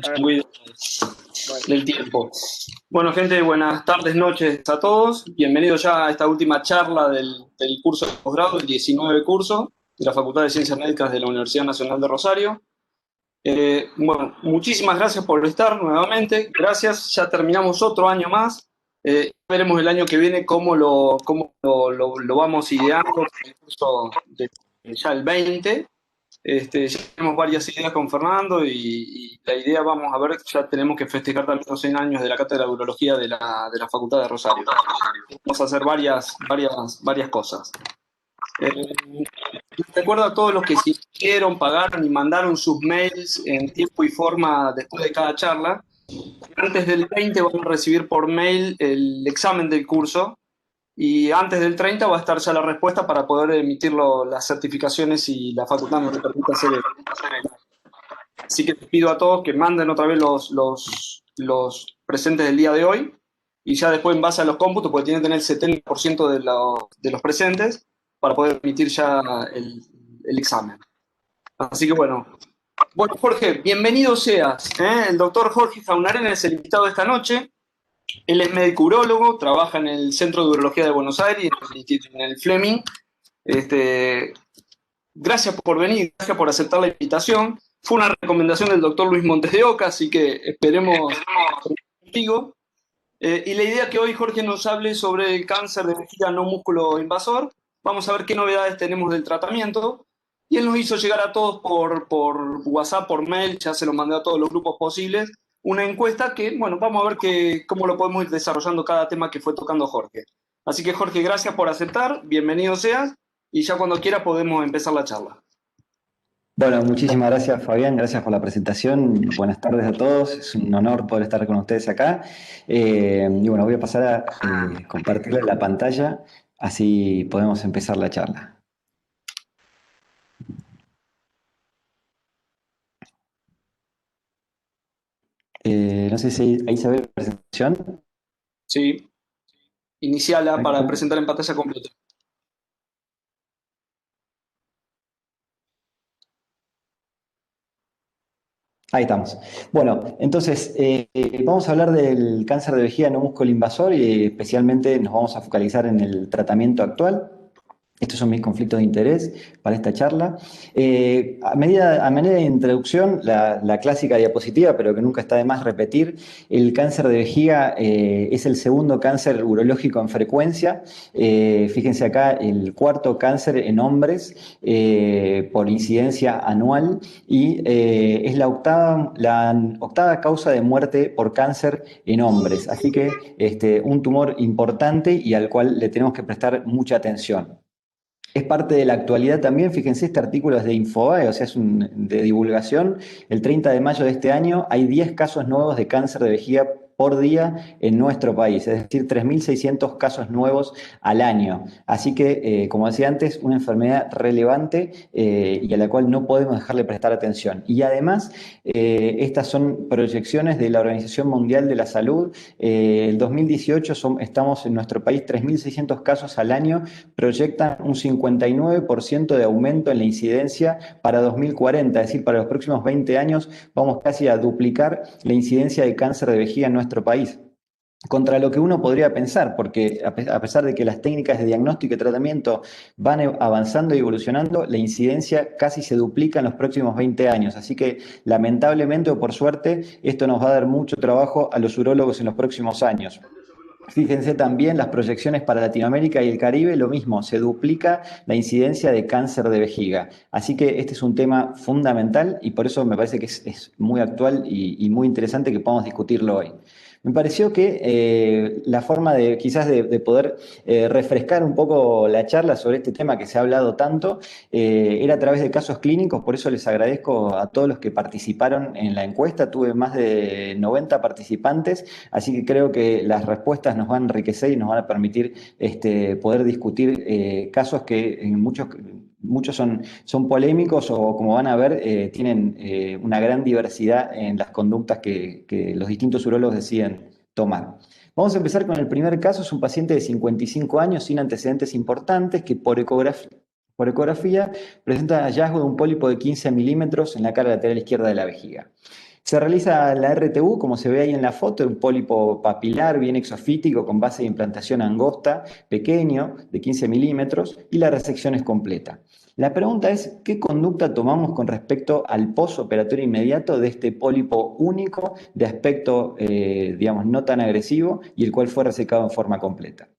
A ver, Muy bueno, del tiempo. Bueno, gente, buenas tardes, noches a todos. Bienvenidos ya a esta última charla del curso de posgrado, el 19 curso de la Facultad de Ciencias Médicas de la Universidad Nacional de Rosario. Bueno, muchísimas gracias por estar nuevamente. Gracias, ya terminamos otro año más. Veremos el año que viene cómo lo vamos ideando para el curso ya el 20. Ya tenemos varias ideas con Fernando y la idea, vamos a ver, ya tenemos que festejar también los 100 años de la Cátedra de Urología de la Facultad de Rosario. Vamos a hacer varias cosas. Les recuerdo a todos los que si hicieron, pagaron y mandaron sus mails en tiempo y forma después de cada charla, antes del 20 van a recibir por mail el examen del curso y antes del 30 va a estar ya la respuesta para poder emitir las certificaciones y la facultad nos permite hacer eso. Así que les pido a todos que manden otra vez los presentes del día de hoy y ya después en base a los cómputos, porque tienen que tener el 70% de los presentes para poder emitir ya el examen. Así que bueno, Jorge, bienvenido seas. El doctor Jorge Jaunarena es el invitado de esta noche. Él es médico urólogo, trabaja en el Centro de Urología de Buenos Aires, en el Fleming. Este, Gracias por venir, gracias por aceptar la invitación. Fue una recomendación del doctor Luis Montes de Oca, así que esperemos contigo. Y la idea que hoy Jorge nos hable sobre el cáncer de vejiga no músculo invasor. Vamos a ver qué novedades tenemos del tratamiento. Y él nos hizo llegar a todos por WhatsApp, por mail, ya se lo mandé a todos los grupos posibles, una encuesta que, bueno, vamos a ver cómo lo podemos ir desarrollando cada tema que fue tocando Jorge. Así que Jorge, gracias por aceptar, bienvenido seas, y ya cuando quiera podemos empezar la charla. Bueno, muchísimas gracias Fabián, gracias por la presentación. Buenas tardes a todos, es un honor poder estar con ustedes acá. Y bueno, voy a pasar a compartirles la pantalla, así podemos empezar la charla. No sé si ahí se ve la presentación. Sí, iniciala para presentar en pantalla completa. Ahí estamos. Bueno, entonces vamos a hablar del cáncer de vejiga no músculo invasor y especialmente nos vamos a focalizar en el tratamiento actual. Estos son mis conflictos de interés para esta charla. A manera de introducción, la clásica diapositiva, pero que nunca está de más repetir, el cáncer de vejiga es el segundo cáncer urológico en frecuencia. Fíjense acá, el cuarto cáncer en hombres por incidencia anual y es la octava causa de muerte por cáncer en hombres. Así que un tumor importante y al cual le tenemos que prestar mucha atención. Es parte de la actualidad también, fíjense, este artículo es de Infobae, o sea, es de divulgación. El 30 de mayo de este año hay 10 casos nuevos de cáncer de vejiga por día en nuestro país, es decir, 3.600 casos nuevos al año. Así que, como decía antes, una enfermedad relevante y a la cual no podemos dejar de prestar atención. Y además, estas son proyecciones de la Organización Mundial de la Salud. El 2018 estamos en nuestro país 3.600 casos al año, proyectan un 59% de aumento en la incidencia para 2040, es decir, para los próximos 20 años vamos casi a duplicar la incidencia de cáncer de vejiga en nuestro país. Contra lo que uno podría pensar, porque a pesar de que las técnicas de diagnóstico y tratamiento van avanzando y evolucionando, la incidencia casi se duplica en los próximos 20 años. Así que, lamentablemente o por suerte, esto nos va a dar mucho trabajo a los urólogos en los próximos años. Fíjense también las proyecciones para Latinoamérica y el Caribe, lo mismo, se duplica la incidencia de cáncer de vejiga. Así que este es un tema fundamental y por eso me parece que es muy actual y muy interesante que podamos discutirlo hoy. Me pareció que la forma de quizás de poder refrescar un poco la charla sobre este tema que se ha hablado tanto era a través de casos clínicos, por eso les agradezco a todos los que participaron en la encuesta, tuve más de 90 participantes, así que creo que las respuestas nos van a enriquecer y nos van a permitir poder discutir casos que en muchos son polémicos o como van a ver tienen una gran diversidad en las conductas que los distintos urólogos deciden tomar. Vamos a empezar con el primer caso, es un paciente de 55 años sin antecedentes importantes que por ecografía presenta hallazgo de un pólipo de 15 milímetros en la cara lateral izquierda de la vejiga. Se realiza la RTU, como se ve ahí en la foto, un pólipo papilar bien exofítico con base de implantación angosta, pequeño, de 15 milímetros, y la resección es completa. La pregunta es, ¿qué conducta tomamos con respecto al posoperatorio inmediato de este pólipo único de aspecto, digamos, no tan agresivo y el cual fue resecado en forma completa?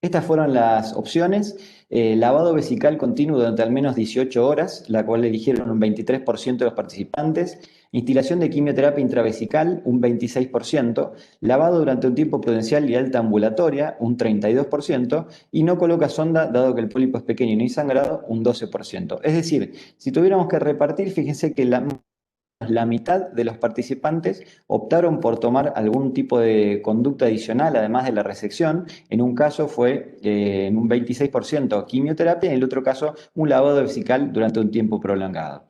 Estas fueron las opciones. Lavado vesical continuo durante al menos 18 horas, la cual eligieron un 23% de los participantes. Instilación de quimioterapia intravesical, un 26%. Lavado durante un tiempo prudencial y alta ambulatoria, un 32%. Y no coloca sonda, dado que el pólipo es pequeño y no sangrado, un 12%. Es decir, si tuviéramos que repartir, fíjense que la mitad de los participantes optaron por tomar algún tipo de conducta adicional, además de la resección. En un caso fue en un 26% quimioterapia, en el otro caso un lavado vesical durante un tiempo prolongado.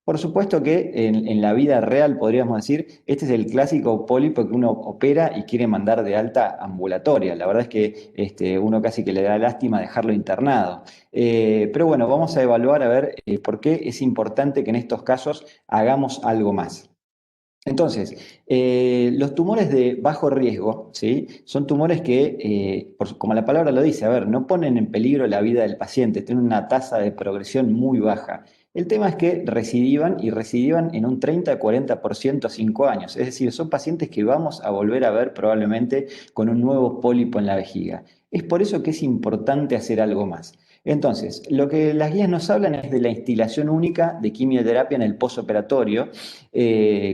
Por supuesto que en la vida real, podríamos decir, este es el clásico pólipo que uno opera y quiere mandar de alta ambulatoria. La verdad es que uno casi que le da lástima dejarlo internado. Pero bueno, vamos a evaluar a ver por qué es importante que en estos casos hagamos algo más. Entonces, los tumores de bajo riesgo, ¿sí? Son tumores que, como la palabra lo dice, a ver, no ponen en peligro la vida del paciente, tienen una tasa de progresión muy baja. El tema es que recidivan y recidivan en un 30-40% a 5 años. Es decir, son pacientes que vamos a volver a ver probablemente con un nuevo pólipo en la vejiga. Es por eso que es importante hacer algo más. Entonces, lo que las guías nos hablan es de la instilación única de quimioterapia en el posoperatorio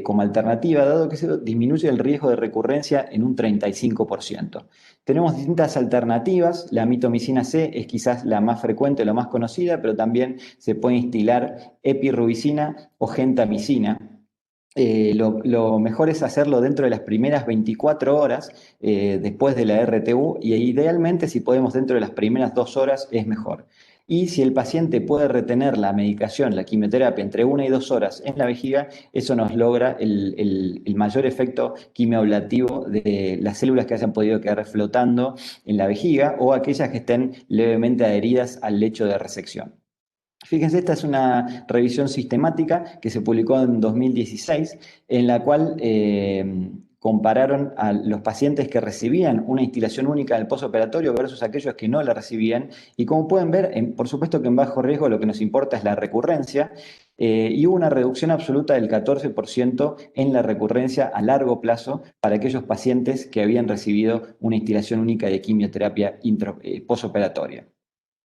como alternativa, dado que se disminuye el riesgo de recurrencia en un 35%. Tenemos distintas alternativas, la mitomicina C es quizás la más frecuente, la más conocida, pero también se puede instilar epirubicina o gentamicina. Lo mejor es hacerlo dentro de las primeras 24 horas después de la RTU y idealmente si podemos dentro de las primeras 2 horas es mejor. Y si el paciente puede retener la medicación, la quimioterapia entre 1 y 2 horas en la vejiga, eso nos logra el mayor efecto quimioablativo de las células que hayan podido quedar flotando en la vejiga o aquellas que estén levemente adheridas al lecho de resección. Fíjense, esta es una revisión sistemática que se publicó en 2016, en la cual compararon a los pacientes que recibían una instilación única del posoperatorio versus aquellos que no la recibían. Y como pueden ver, por supuesto que en bajo riesgo lo que nos importa es la recurrencia, y hubo una reducción absoluta del 14% en la recurrencia a largo plazo para aquellos pacientes que habían recibido una instilación única de quimioterapia posoperatoria.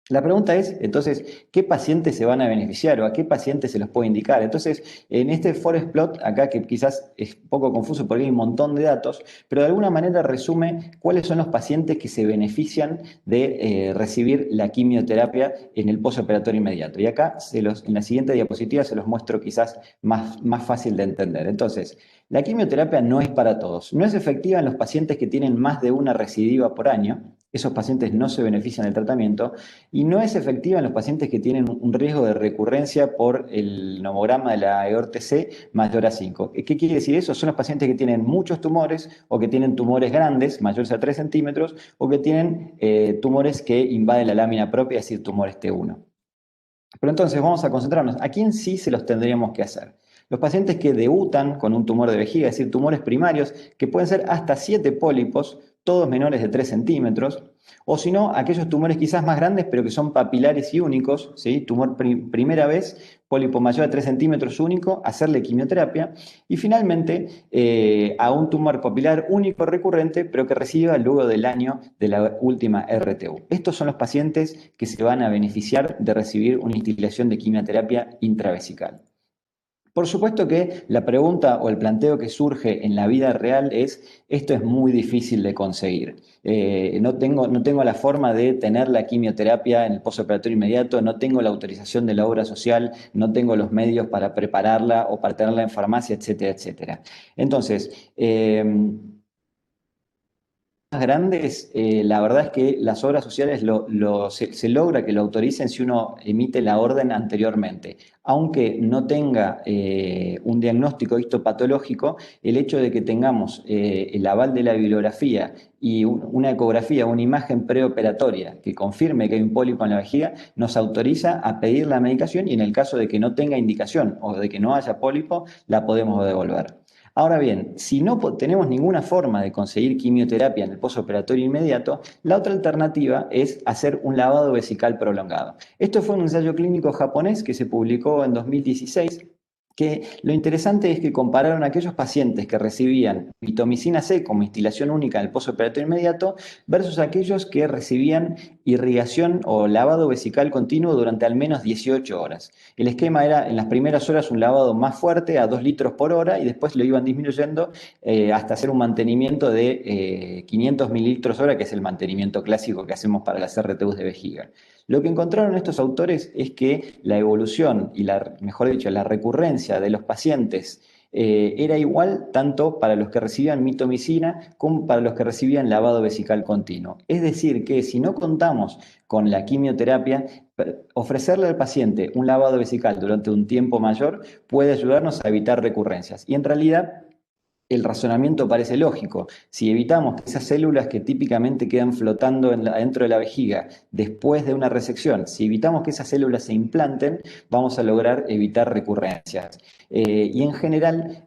La pregunta es, entonces, ¿qué pacientes se van a beneficiar o a qué pacientes se los puede indicar? Entonces, en este forest plot, acá que quizás es un poco confuso porque hay un montón de datos, pero de alguna manera resume cuáles son los pacientes que se benefician de recibir la quimioterapia en el postoperatorio inmediato. Y acá, en la siguiente diapositiva, se los muestro quizás más fácil de entender. Entonces, la quimioterapia no es para todos. No es efectiva en los pacientes que tienen más de una recidiva por año. Esos pacientes no se benefician del tratamiento y no es efectiva en los pacientes que tienen un riesgo de recurrencia por el nomograma de la EORTC mayor a 5. ¿Qué quiere decir eso? Son los pacientes que tienen muchos tumores o que tienen tumores grandes, mayores a 3 centímetros, o que tienen tumores que invaden la lámina propia, es decir, tumores T1. Pero entonces vamos a concentrarnos. ¿A quién sí se los tendríamos que hacer? Los pacientes que debutan con un tumor de vejiga, es decir, tumores primarios, que pueden ser hasta 7 pólipos, todos menores de 3 centímetros, o si no, aquellos tumores quizás más grandes, pero que son papilares y únicos, ¿sí? Tumor primera vez, pólipo mayor a 3 centímetros único, hacerle quimioterapia, y finalmente a un tumor papilar único recurrente, pero que reciba luego del año de la última RTU. Estos son los pacientes que se van a beneficiar de recibir una instilación de quimioterapia intravesical. Por supuesto que la pregunta o el planteo que surge en la vida real es, esto es muy difícil de conseguir. No tengo la forma de tener la quimioterapia en el postoperatorio inmediato, no tengo la autorización de la obra social, no tengo los medios para prepararla o para tenerla en farmacia, etcétera, etcétera. Entonces, grandes, la verdad es que las obras sociales se logra que lo autoricen si uno emite la orden anteriormente. Aunque no tenga un diagnóstico histopatológico, el hecho de que tengamos el aval de la bibliografía y una ecografía, una imagen preoperatoria que confirme que hay un pólipo en la vejiga, nos autoriza a pedir la medicación y en el caso de que no tenga indicación o de que no haya pólipo, la podemos devolver. Ahora bien, si no tenemos ninguna forma de conseguir quimioterapia en el posoperatorio inmediato, la otra alternativa es hacer un lavado vesical prolongado. Esto fue un ensayo clínico japonés que se publicó en 2016, que lo interesante es que compararon a aquellos pacientes que recibían mitomicina C como instilación única en el posoperatorio inmediato versus aquellos que recibían irrigación o lavado vesical continuo durante al menos 18 horas. El esquema era en las primeras horas un lavado más fuerte a 2 litros por hora y después lo iban disminuyendo hasta hacer un mantenimiento de 500 mililitros hora, que es el mantenimiento clásico que hacemos para las RTUs de vejiga. Lo que encontraron estos autores es que la evolución y mejor dicho, la recurrencia de los pacientes era igual tanto para los que recibían mitomicina como para los que recibían lavado vesical continuo. Es decir, que si no contamos con la quimioterapia, ofrecerle al paciente un lavado vesical durante un tiempo mayor puede ayudarnos a evitar recurrencias. Y en realidad el razonamiento parece lógico. Si evitamos que esas células que típicamente quedan flotando dentro de la vejiga después de una resección, si evitamos que esas células se implanten, vamos a lograr evitar recurrencias. Y en general,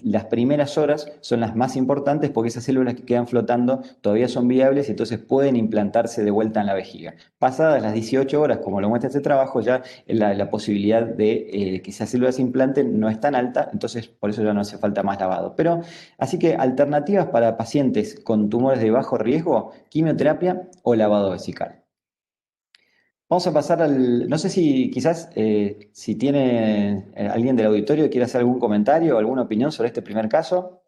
las primeras horas son las más importantes porque esas células que quedan flotando todavía son viables y entonces pueden implantarse de vuelta en la vejiga. Pasadas las 18 horas, como lo muestra este trabajo, ya la posibilidad de que esas células se implanten no es tan alta, entonces por eso ya no hace falta más lavado. Pero, así que alternativas para pacientes con tumores de bajo riesgo, quimioterapia o lavado vesical. Vamos a pasar no sé si quizás si tiene alguien del auditorio que quiera hacer algún comentario o alguna opinión sobre este primer caso,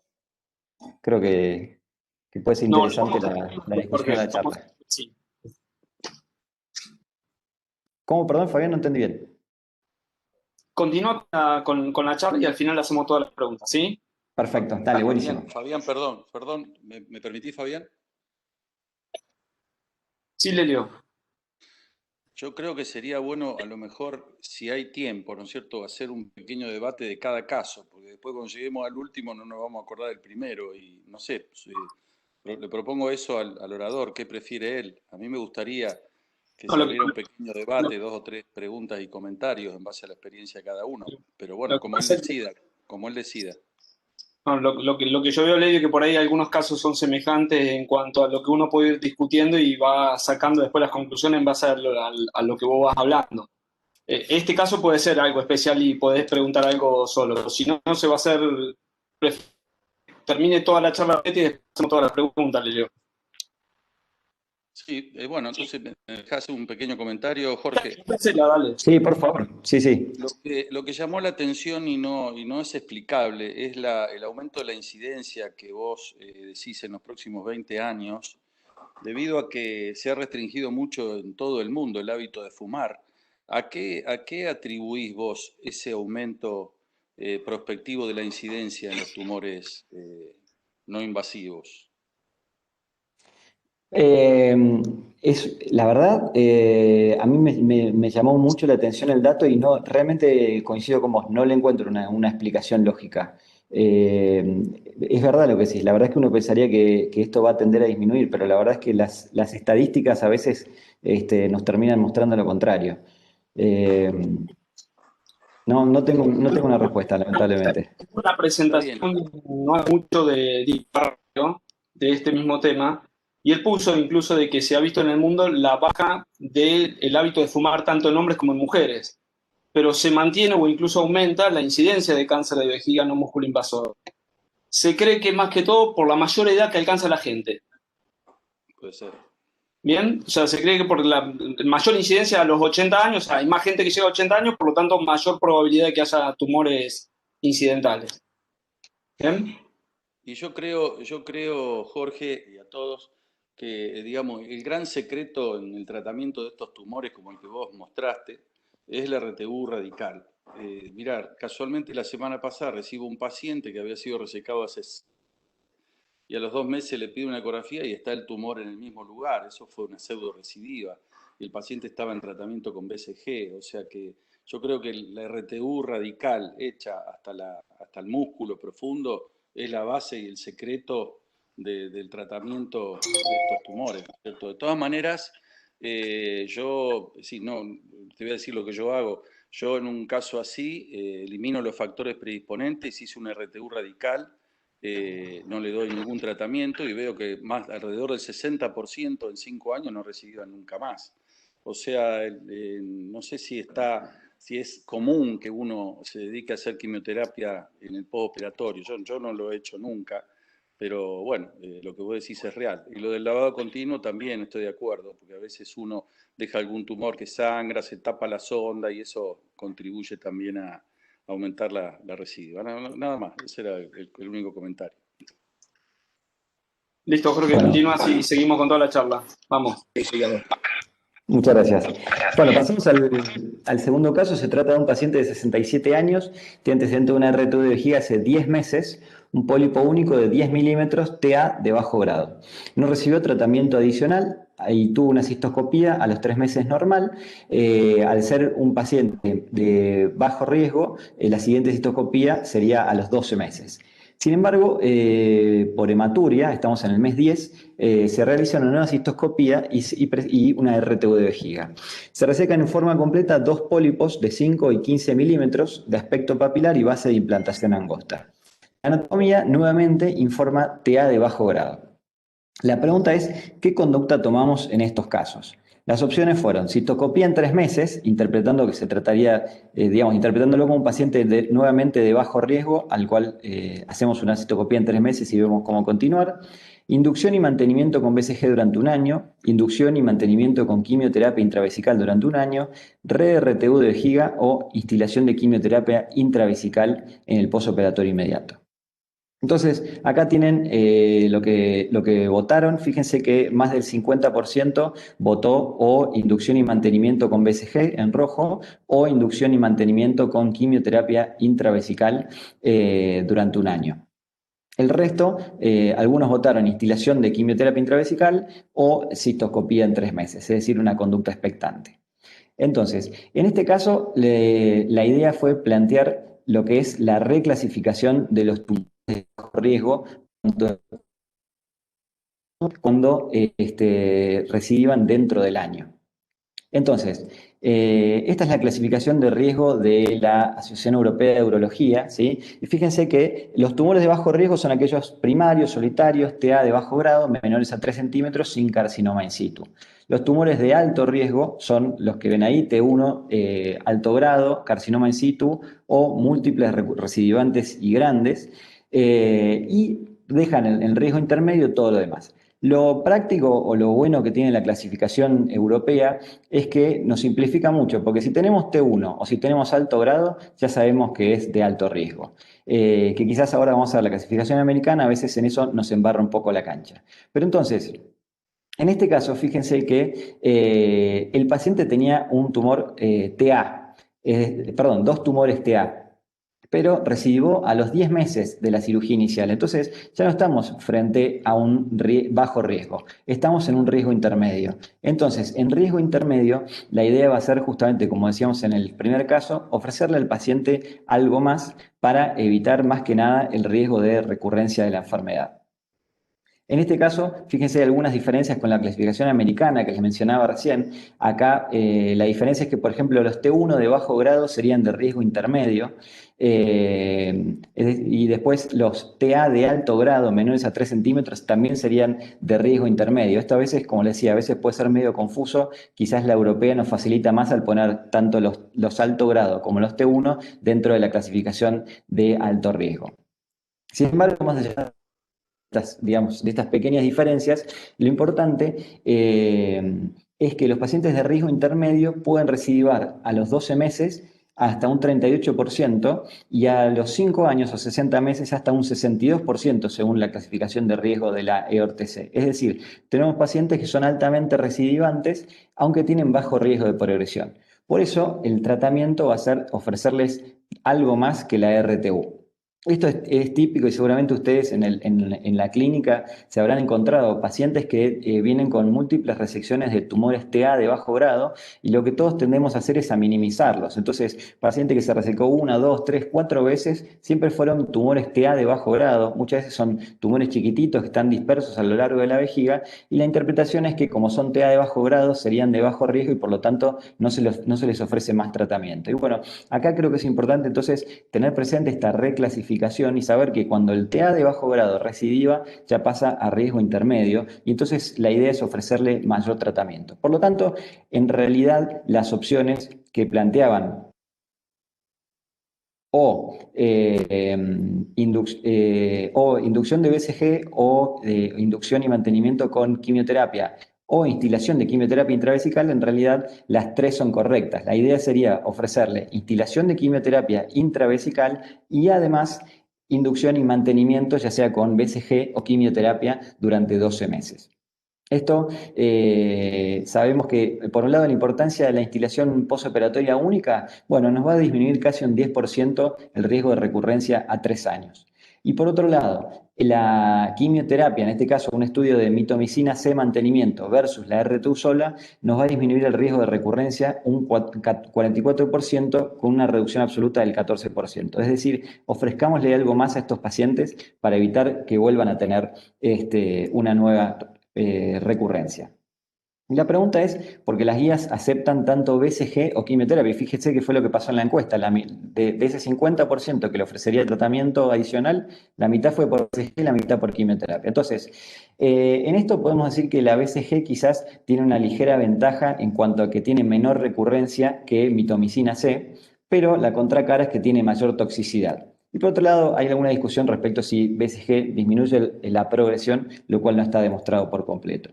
creo que puede ser No, interesante la discusión porque de la charla. sí. ¿Cómo? Perdón, Fabián, no entendí bien. Continúa con la charla y al final hacemos todas las preguntas, ¿sí? Perfecto, dale, buenísimo. Fabián, perdón, ¿me permitís, Fabián? Sí, Lelio. Yo creo que sería bueno, a lo mejor, si hay tiempo, ¿no es cierto?, hacer un pequeño debate de cada caso, porque después cuando lleguemos al último no nos vamos a acordar del primero y no sé, le propongo eso al orador, ¿qué prefiere él? A mí me gustaría que No, se abriera un pequeño debate, 2 o 3 preguntas y comentarios en base a la experiencia de cada uno, pero bueno, lo que pasa es que como él decida. no, lo que yo veo, Lelio, es que por ahí algunos casos son semejantes en cuanto a lo que uno puede ir discutiendo y va sacando después las conclusiones en base a lo que vos vas hablando. Este caso puede ser algo especial y podés preguntar algo solo. Si no, no se va a hacer. Termine toda la charla y después hacemos todas las preguntas, Lelio. Sí, bueno, entonces me dejás un pequeño comentario, Jorge. Dale. Sí, por favor. Sí, sí. Lo que llamó la atención y no es explicable es el aumento de la incidencia que vos decís en los próximos 20 años, debido a que se ha restringido mucho en todo el mundo el hábito de fumar. A qué atribuís vos ese aumento prospectivo de la incidencia en los tumores no invasivos? Eh, la verdad, a mí me llamó mucho la atención el dato y no, realmente coincido con vos, no le encuentro una explicación lógica. Es verdad lo que decís, la verdad es que uno pensaría que esto va a tender a disminuir, pero la verdad es que las estadísticas a veces nos terminan mostrando lo contrario. Eh, no tengo una respuesta, lamentablemente. La Está bien. presentación no hay mucho de disparo de este mismo tema, y él puso incluso de que se ha visto en el mundo la baja del hábito de fumar tanto en hombres como en mujeres, pero se mantiene o incluso aumenta la incidencia de cáncer de vejiga no músculo invasor. Se cree que más que todo por la mayor edad que alcanza la gente. Puede ser. Bien, o sea, se cree que por la mayor incidencia a los 80 años, hay más gente que llega a 80 años, por lo tanto, mayor probabilidad de que haya tumores incidentales. Bien. Y yo creo, Jorge, y a todos, que digamos, el gran secreto en el tratamiento de estos tumores, como el que vos mostraste, es la RTU radical. Mirá, casualmente la semana pasada recibo un paciente que había sido resecado hace y a los 2 meses le pide una ecografía y está el tumor en el mismo lugar. Eso fue una pseudorecidiva. Y el paciente estaba en tratamiento con BCG. O sea que yo creo que la RTU radical hecha hasta el músculo profundo es la base y el secreto del tratamiento de estos tumores, ¿no es cierto? De todas maneras, yo, sí, no, te voy a decir lo que yo hago. Yo en un caso así elimino los factores predisponentes, hice una RTU radical, no le doy ningún tratamiento y veo que alrededor del 60% en 5 años no recibió nunca más. O sea, no sé si es común que uno se dedique a hacer quimioterapia en el postoperatorio. Yo no lo he hecho nunca, pero bueno, lo que vos decís es real. Y lo del lavado continuo también estoy de acuerdo, porque a veces uno deja algún tumor que sangra, se tapa la sonda y eso contribuye también a aumentar la residuo. Nada más, ese era el único comentario. Listo, Jorge, Bueno, continúa así y seguimos con toda la charla. Vamos. muchas gracias. Bueno, pasamos al segundo caso. Se trata de un paciente de 67 años, tiene antecedente de una RTU de vejiga hace 10 meses, un pólipo único de 10 milímetros, TA de bajo grado. No recibió tratamiento adicional y tuvo una cistoscopía a los 3 meses normal. Al ser un paciente de bajo riesgo, la siguiente cistoscopía sería a los 12 meses. Sin embargo, por hematuria, estamos en el mes 10, se realiza una nueva cistoscopía y una RTU de vejiga. Se resecan en forma completa 2 pólipos de 5 y 15 milímetros de aspecto papilar y base de implantación angosta. La anatomía nuevamente informa TA de bajo grado. La pregunta es, ¿qué conducta tomamos en estos casos? Las opciones fueron citoscopía en 3 meses, interpretando que se trataría, interpretándolo como un paciente nuevamente de bajo riesgo, al cual hacemos una citoscopía en 3 meses y vemos cómo continuar. Inducción y mantenimiento con BCG durante 1 año, inducción y mantenimiento con quimioterapia intravesical durante 1 año, RTU de vejiga o instilación de quimioterapia intravesical en el postoperatorio inmediato. Entonces, acá tienen lo que votaron. Fíjense que más del 50% votó o inducción y mantenimiento con BCG en rojo o inducción y mantenimiento con quimioterapia intravesical durante 1 año. El resto, algunos votaron instilación de quimioterapia intravesical o cistoscopía en 3 meses, es decir, una conducta expectante. Entonces, en este caso, la idea fue plantear lo que es la reclasificación de los tumores de bajo riesgo cuando reciban dentro del año. Entonces, esta es la clasificación de riesgo de la Asociación Europea de Urología, ¿sí? Y fíjense que los tumores de bajo riesgo son aquellos primarios, solitarios, TA de bajo grado, menores a 3 centímetros, sin carcinoma in situ. Los tumores de alto riesgo son los que ven ahí, T1, alto grado, carcinoma in situ o múltiples recidivantes y grandes, y dejan en riesgo intermedio todo lo demás. Lo práctico o lo bueno que tiene la clasificación europea es que nos simplifica mucho, porque si tenemos T1 o si tenemos alto grado, ya sabemos que es de alto riesgo. Que quizás ahora vamos a ver la clasificación americana, a veces en eso nos embarra un poco la cancha. Pero entonces, en este caso, fíjense que el paciente tenía un tumor TA, perdón, 2 tumores TA, pero recibió a los 10 meses de la cirugía inicial. Entonces, ya no estamos frente a un bajo riesgo, estamos en un riesgo intermedio. Entonces, en riesgo intermedio, la idea va a ser justamente, como decíamos en el primer caso, ofrecerle al paciente algo más para evitar más que nada el riesgo de recurrencia de la enfermedad. En este caso, fíjense, hay algunas diferencias con la clasificación americana que les mencionaba recién. Acá la diferencia es que, por ejemplo, los T1 de bajo grado serían de riesgo intermedio y después los TA de alto grado, menores a 3 centímetros, también serían de riesgo intermedio. Esto a veces, como les decía, a veces puede ser medio confuso. Quizás la europea nos facilita más al poner tanto los alto grado como los T1 dentro de la clasificación de alto riesgo. Sin embargo, más allá de estas pequeñas diferencias, lo importante es que los pacientes de riesgo intermedio pueden recidivar a los 12 meses hasta un 38% y a los 5 años o 60 meses hasta un 62% según la clasificación de riesgo de la EORTC. Es decir, tenemos pacientes que son altamente recidivantes aunque tienen bajo riesgo de progresión. Por eso el tratamiento va a ser ofrecerles algo más que la RTU. Esto es típico y seguramente ustedes en la clínica se habrán encontrado pacientes que vienen con múltiples resecciones de tumores TA de bajo grado y lo que todos tendemos a hacer es a minimizarlos. Entonces, paciente que se resecó una, dos, tres, cuatro veces, siempre fueron tumores TA de bajo grado. Muchas veces son tumores chiquititos que están dispersos a lo largo de la vejiga y la interpretación es que como son TA de bajo grado serían de bajo riesgo y por lo tanto no se les ofrece más tratamiento. Y bueno, acá creo que es importante entonces tener presente esta reclasificación y saber que cuando el TA de bajo grado recidiva ya pasa a riesgo intermedio y entonces la idea es ofrecerle mayor tratamiento. Por lo tanto, en realidad las opciones que planteaban o inducción de BCG o inducción y mantenimiento con quimioterapia o instilación de quimioterapia intravesical, en realidad las tres son correctas. La idea sería ofrecerle instilación de quimioterapia intravesical y además inducción y mantenimiento, ya sea con BCG o quimioterapia durante 12 meses. Esto sabemos que, por un lado, la importancia de la instilación posoperatoria única, bueno, nos va a disminuir casi un 10% el riesgo de recurrencia a 3 años. Y por otro lado, la quimioterapia, en este caso un estudio de mitomicina C mantenimiento versus la R2 sola, nos va a disminuir el riesgo de recurrencia un 44% con una reducción absoluta del 14%. Es decir, ofrezcámosle algo más a estos pacientes para evitar que vuelvan a tener una nueva recurrencia. Y la pregunta es, ¿por qué las guías aceptan tanto BCG o quimioterapia? Fíjese que fue lo que pasó en la encuesta. De ese 50% que le ofrecería tratamiento adicional, la mitad fue por BCG y la mitad por quimioterapia. Entonces, en esto podemos decir que la BCG quizás tiene una ligera ventaja en cuanto a que tiene menor recurrencia que mitomicina C, pero la contracara es que tiene mayor toxicidad. Y por otro lado, hay alguna discusión respecto a si BCG disminuye la progresión, lo cual no está demostrado por completo.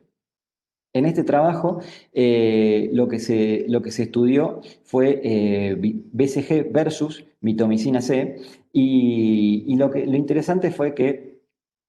En este trabajo, lo que se estudió fue BCG versus mitomicina C y lo interesante fue que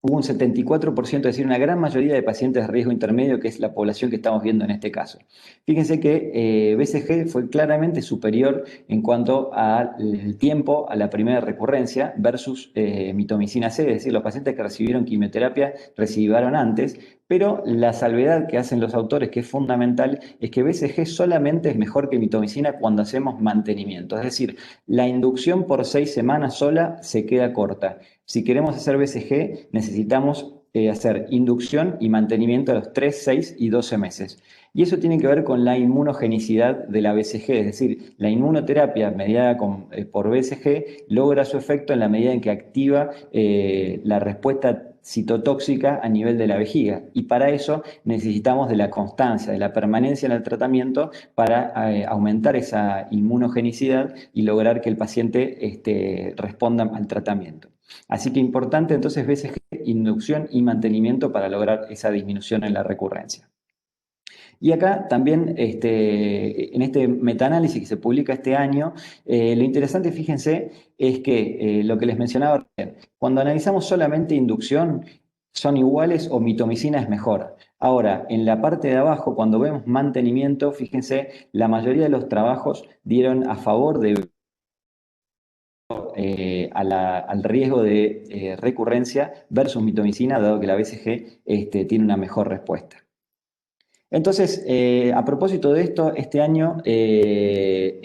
hubo un 74%, es decir, una gran mayoría de pacientes de riesgo intermedio, que es la población que estamos viendo en este caso. Fíjense que BCG fue claramente superior en cuanto al tiempo a la primera recurrencia versus mitomicina C, es decir, los pacientes que recibieron quimioterapia recibieron antes, pero la salvedad que hacen los autores, que es fundamental, es que BCG solamente es mejor que mitomicina cuando hacemos mantenimiento, es decir, la inducción por 6 semanas sola se queda corta. Si queremos hacer BCG, necesitamos hacer inducción y mantenimiento a los 3, 6 y 12 meses. Y eso tiene que ver con la inmunogenicidad de la BCG, es decir, la inmunoterapia mediada por BCG logra su efecto en la medida en que activa la respuesta citotóxica a nivel de la vejiga. Y para eso necesitamos de la constancia, de la permanencia en el tratamiento para aumentar esa inmunogenicidad y lograr que el paciente responda al tratamiento. Así que importante entonces BCG, inducción y mantenimiento para lograr esa disminución en la recurrencia. Y acá también, en este metaanálisis que se publica este año, lo interesante, fíjense, es que lo que les mencionaba recién, cuando analizamos solamente inducción, son iguales o mitomicina es mejor. Ahora, en la parte de abajo, cuando vemos mantenimiento, fíjense, la mayoría de los trabajos dieron a favor de al riesgo de recurrencia versus mitomicina, dado que la BCG tiene una mejor respuesta. Entonces, a propósito de esto, este año el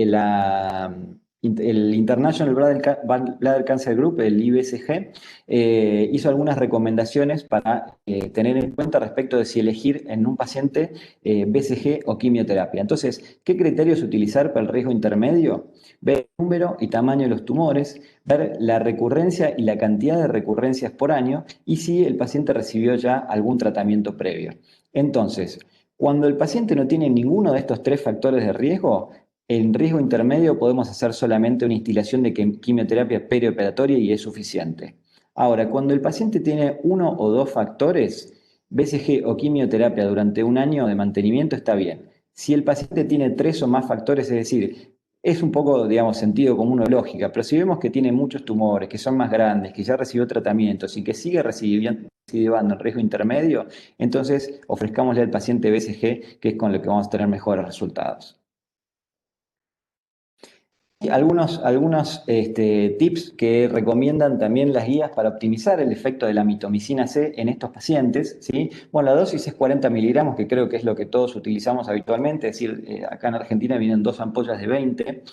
International Bladder Cancer Group, el IBCG, hizo algunas recomendaciones para tener en cuenta respecto de si elegir en un paciente BCG o quimioterapia. Entonces, ¿qué criterios utilizar para el riesgo intermedio? Ver el número y tamaño de los tumores, ver la recurrencia y la cantidad de recurrencias por año y si el paciente recibió ya algún tratamiento previo. Entonces, cuando el paciente no tiene ninguno de estos tres factores de riesgo, en riesgo intermedio podemos hacer solamente una instilación de quimioterapia perioperatoria y es suficiente. Ahora, cuando el paciente tiene uno o dos factores, BCG o quimioterapia durante un año de mantenimiento está bien. Si el paciente tiene tres o más factores, es decir, es un poco, digamos, sentido común o lógica, pero si vemos que tiene muchos tumores, que son más grandes, que ya recibió tratamientos y que sigue recibiendo en riesgo intermedio, entonces ofrezcámosle al paciente BCG, que es con lo que vamos a tener mejores resultados. algunos tips que recomiendan también las guías para optimizar el efecto de la mitomicina C en estos pacientes, ¿sí? Bueno, la dosis es 40 miligramos, que creo que es lo que todos utilizamos habitualmente, es decir, acá en Argentina vienen 2 ampollas de 20.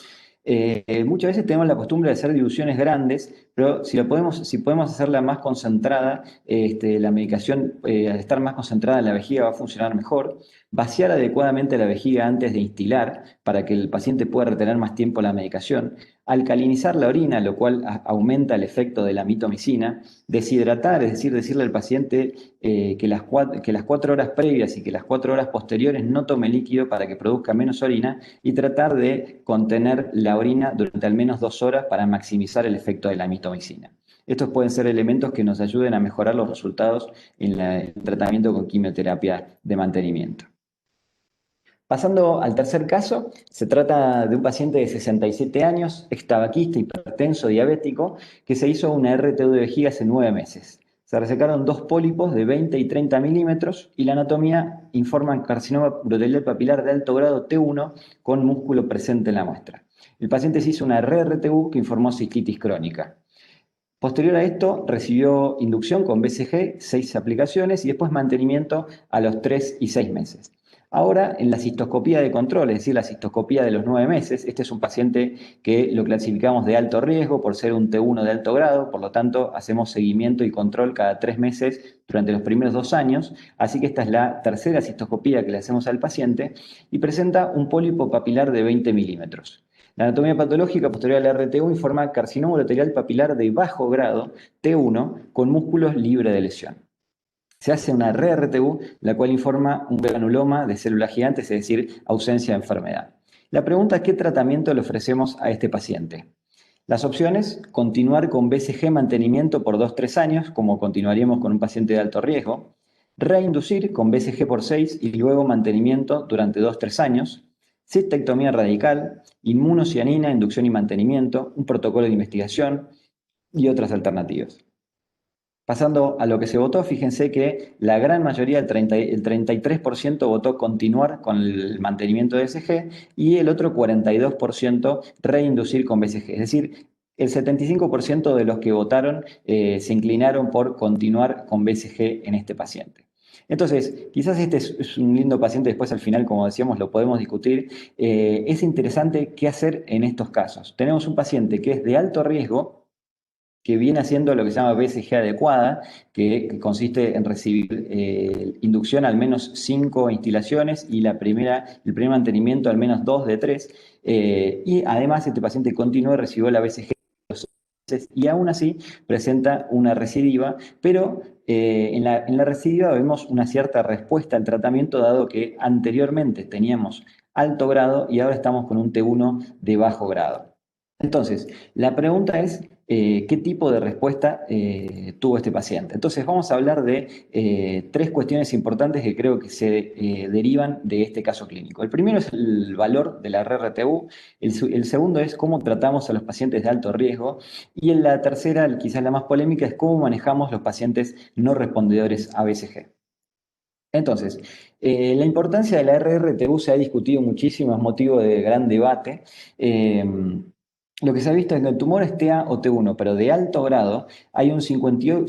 Muchas veces tenemos la costumbre de hacer diluciones grandes, pero si podemos hacerla más concentrada, la medicación, al estar más concentrada en la vejiga, va a funcionar mejor. Vaciar adecuadamente la vejiga antes de instilar para que el paciente pueda retener más tiempo la medicación. Alcalinizar la orina, lo cual aumenta el efecto de la mitomicina. Deshidratar, es decir, decirle al paciente que las 4 horas previas y que las 4 horas posteriores no tome líquido para que produzca menos orina, y tratar de contener la orina durante al menos 2 horas para maximizar el efecto de la mitomicina. Estos pueden ser elementos que nos ayuden a mejorar los resultados en el tratamiento con quimioterapia de mantenimiento. Pasando al tercer caso, se trata de un paciente de 67 años, extabaquista, hipertenso, diabético, que se hizo una RTU de vejiga hace 9 meses. Se resecaron 2 pólipos de 20 y 30 milímetros y la anatomía informa carcinoma uroterial papilar de alto grado T1 con músculo presente en la muestra. El paciente se hizo una RRTU que informó cistitis crónica. Posterior a esto, recibió inducción con BCG, 6 aplicaciones, y después mantenimiento a los 3 y 6 meses. Ahora, en la cistoscopía de control, es decir, la cistoscopía de los 9 meses, este es un paciente que lo clasificamos de alto riesgo por ser un T1 de alto grado, por lo tanto, hacemos seguimiento y control cada 3 meses durante los primeros 2 años, así que esta es la tercera cistoscopía que le hacemos al paciente, y presenta un pólipo papilar de 20 milímetros. La anatomía patológica posterior a la RTU informa carcinoma uroterial papilar de bajo grado, T1, con músculos libres de lesión. Se hace una RRTU, la cual informa un granuloma de células gigantes, es decir, ausencia de enfermedad. La pregunta es: ¿qué tratamiento le ofrecemos a este paciente? Las opciones: continuar con BCG mantenimiento por 2-3 años, como continuaríamos con un paciente de alto riesgo; reinducir con BCG por 6 y luego mantenimiento durante 2-3 años; cistectomía radical; inmunocianina, inducción y mantenimiento; un protocolo de investigación y otras alternativas. Pasando a lo que se votó, fíjense que la gran mayoría, el 33% votó continuar con el mantenimiento de BCG y el otro 42% reinducir con BCG. Es decir, el 75% de los que votaron se inclinaron por continuar con BCG en este paciente. Entonces, quizás este es un lindo paciente, después al final, como decíamos, lo podemos discutir. Es interesante qué hacer en estos casos. Tenemos un paciente que es de alto riesgo, que viene haciendo lo que se llama BCG adecuada, que consiste en recibir inducción al menos 5 instilaciones y el primer mantenimiento al menos 2 de 3. Y además este paciente continuó y recibió la BCG y aún así presenta una recidiva, pero en la recidiva vemos una cierta respuesta al tratamiento, dado que anteriormente teníamos alto grado y ahora estamos con un T1 de bajo grado. Entonces, la pregunta es, ¿qué tipo de respuesta tuvo este paciente? Entonces, vamos a hablar de 3 cuestiones importantes que creo que se derivan de este caso clínico. El primero es el valor de la RRTU, el segundo es cómo tratamos a los pacientes de alto riesgo, y en la tercera, quizás la más polémica, es cómo manejamos los pacientes no respondedores a BCG. Entonces, la importancia de la RRTU se ha discutido muchísimo, es motivo de gran debate. Lo que se ha visto es que el tumor es TA o T1, pero de alto grado, hay un 51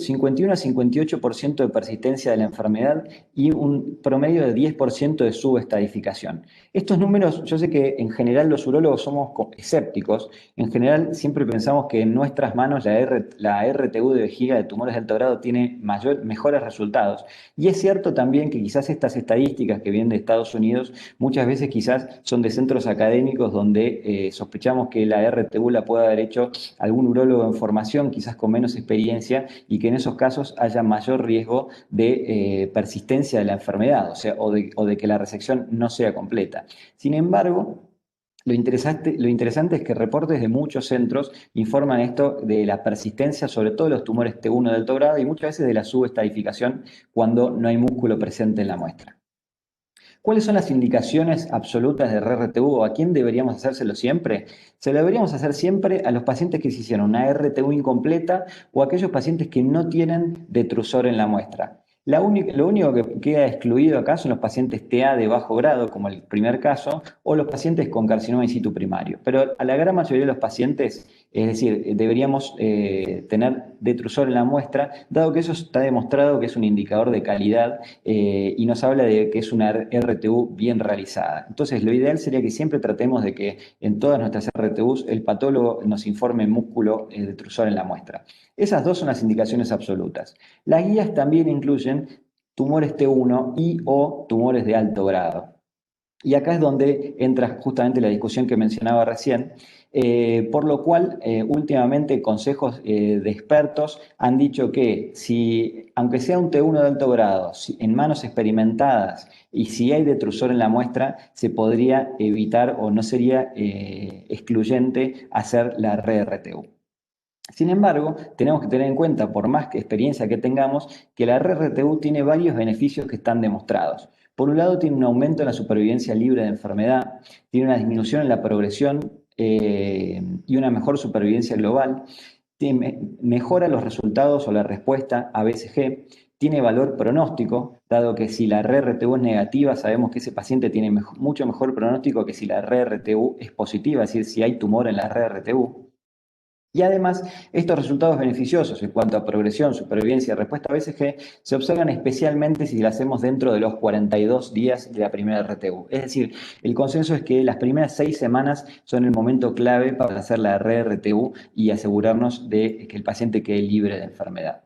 a 58% de persistencia de la enfermedad y un promedio de 10% de subestadificación. Estos números, yo sé que en general los urólogos somos escépticos, en general siempre pensamos que en nuestras manos la RTU de vejiga de tumores de alto grado tiene mejores resultados. Y es cierto también que quizás estas estadísticas que vienen de Estados Unidos muchas veces quizás son de centros académicos donde sospechamos que la RTU la puede haber hecho algún urólogo en formación, quizás con menos experiencia, y que en esos casos haya mayor riesgo de persistencia de la enfermedad, o de que la resección no sea completa. Sin embargo, lo interesante es que reportes de muchos centros informan esto de la persistencia, sobre todo de los tumores T1 de alto grado, y muchas veces de la subestadificación cuando no hay músculo presente en la muestra. ¿Cuáles son las indicaciones absolutas de RRTU o a quién deberíamos hacérselo siempre? Se lo deberíamos hacer siempre a los pacientes que se hicieron una RTU incompleta o a aquellos pacientes que no tienen detrusor en la muestra. Lo único que queda excluido acá son los pacientes TA de bajo grado, como el primer caso, o los pacientes con carcinoma in situ primario. Pero a la gran mayoría de los pacientes, es decir, deberíamos tener detrusor en la muestra, dado que eso está demostrado que es un indicador de calidad y nos habla de que es una RTU bien realizada. Entonces, lo ideal sería que siempre tratemos de que en todas nuestras RTUs el patólogo nos informe músculo detrusor en la muestra. Esas dos son las indicaciones absolutas. Las guías también incluyen tumores T1 y o tumores de alto grado. Y acá es donde entra justamente la discusión que mencionaba recién, por lo cual últimamente consejos de expertos han dicho que si, aunque sea un T1 de alto grado, en manos experimentadas y si hay detrusor en la muestra, se podría evitar o no sería excluyente hacer la RRTU. Sin embargo, tenemos que tener en cuenta, por más que experiencia que tengamos, que la RRTU tiene varios beneficios que están demostrados. Por un lado, tiene un aumento en la supervivencia libre de enfermedad, tiene una disminución en la progresión y una mejor supervivencia global, mejora los resultados o la respuesta a BCG, tiene valor pronóstico, dado que si la RRTU es negativa, sabemos que ese paciente tiene mucho mejor pronóstico que si la RRTU es positiva, es decir, si hay tumor en la RRTU. Y además, estos resultados beneficiosos en cuanto a progresión, supervivencia y respuesta a BCG se observan especialmente si lo hacemos dentro de los 42 días de la primera RTU. Es decir, el consenso es que las primeras 6 semanas son el momento clave para hacer la RRTU y asegurarnos de que el paciente quede libre de enfermedad.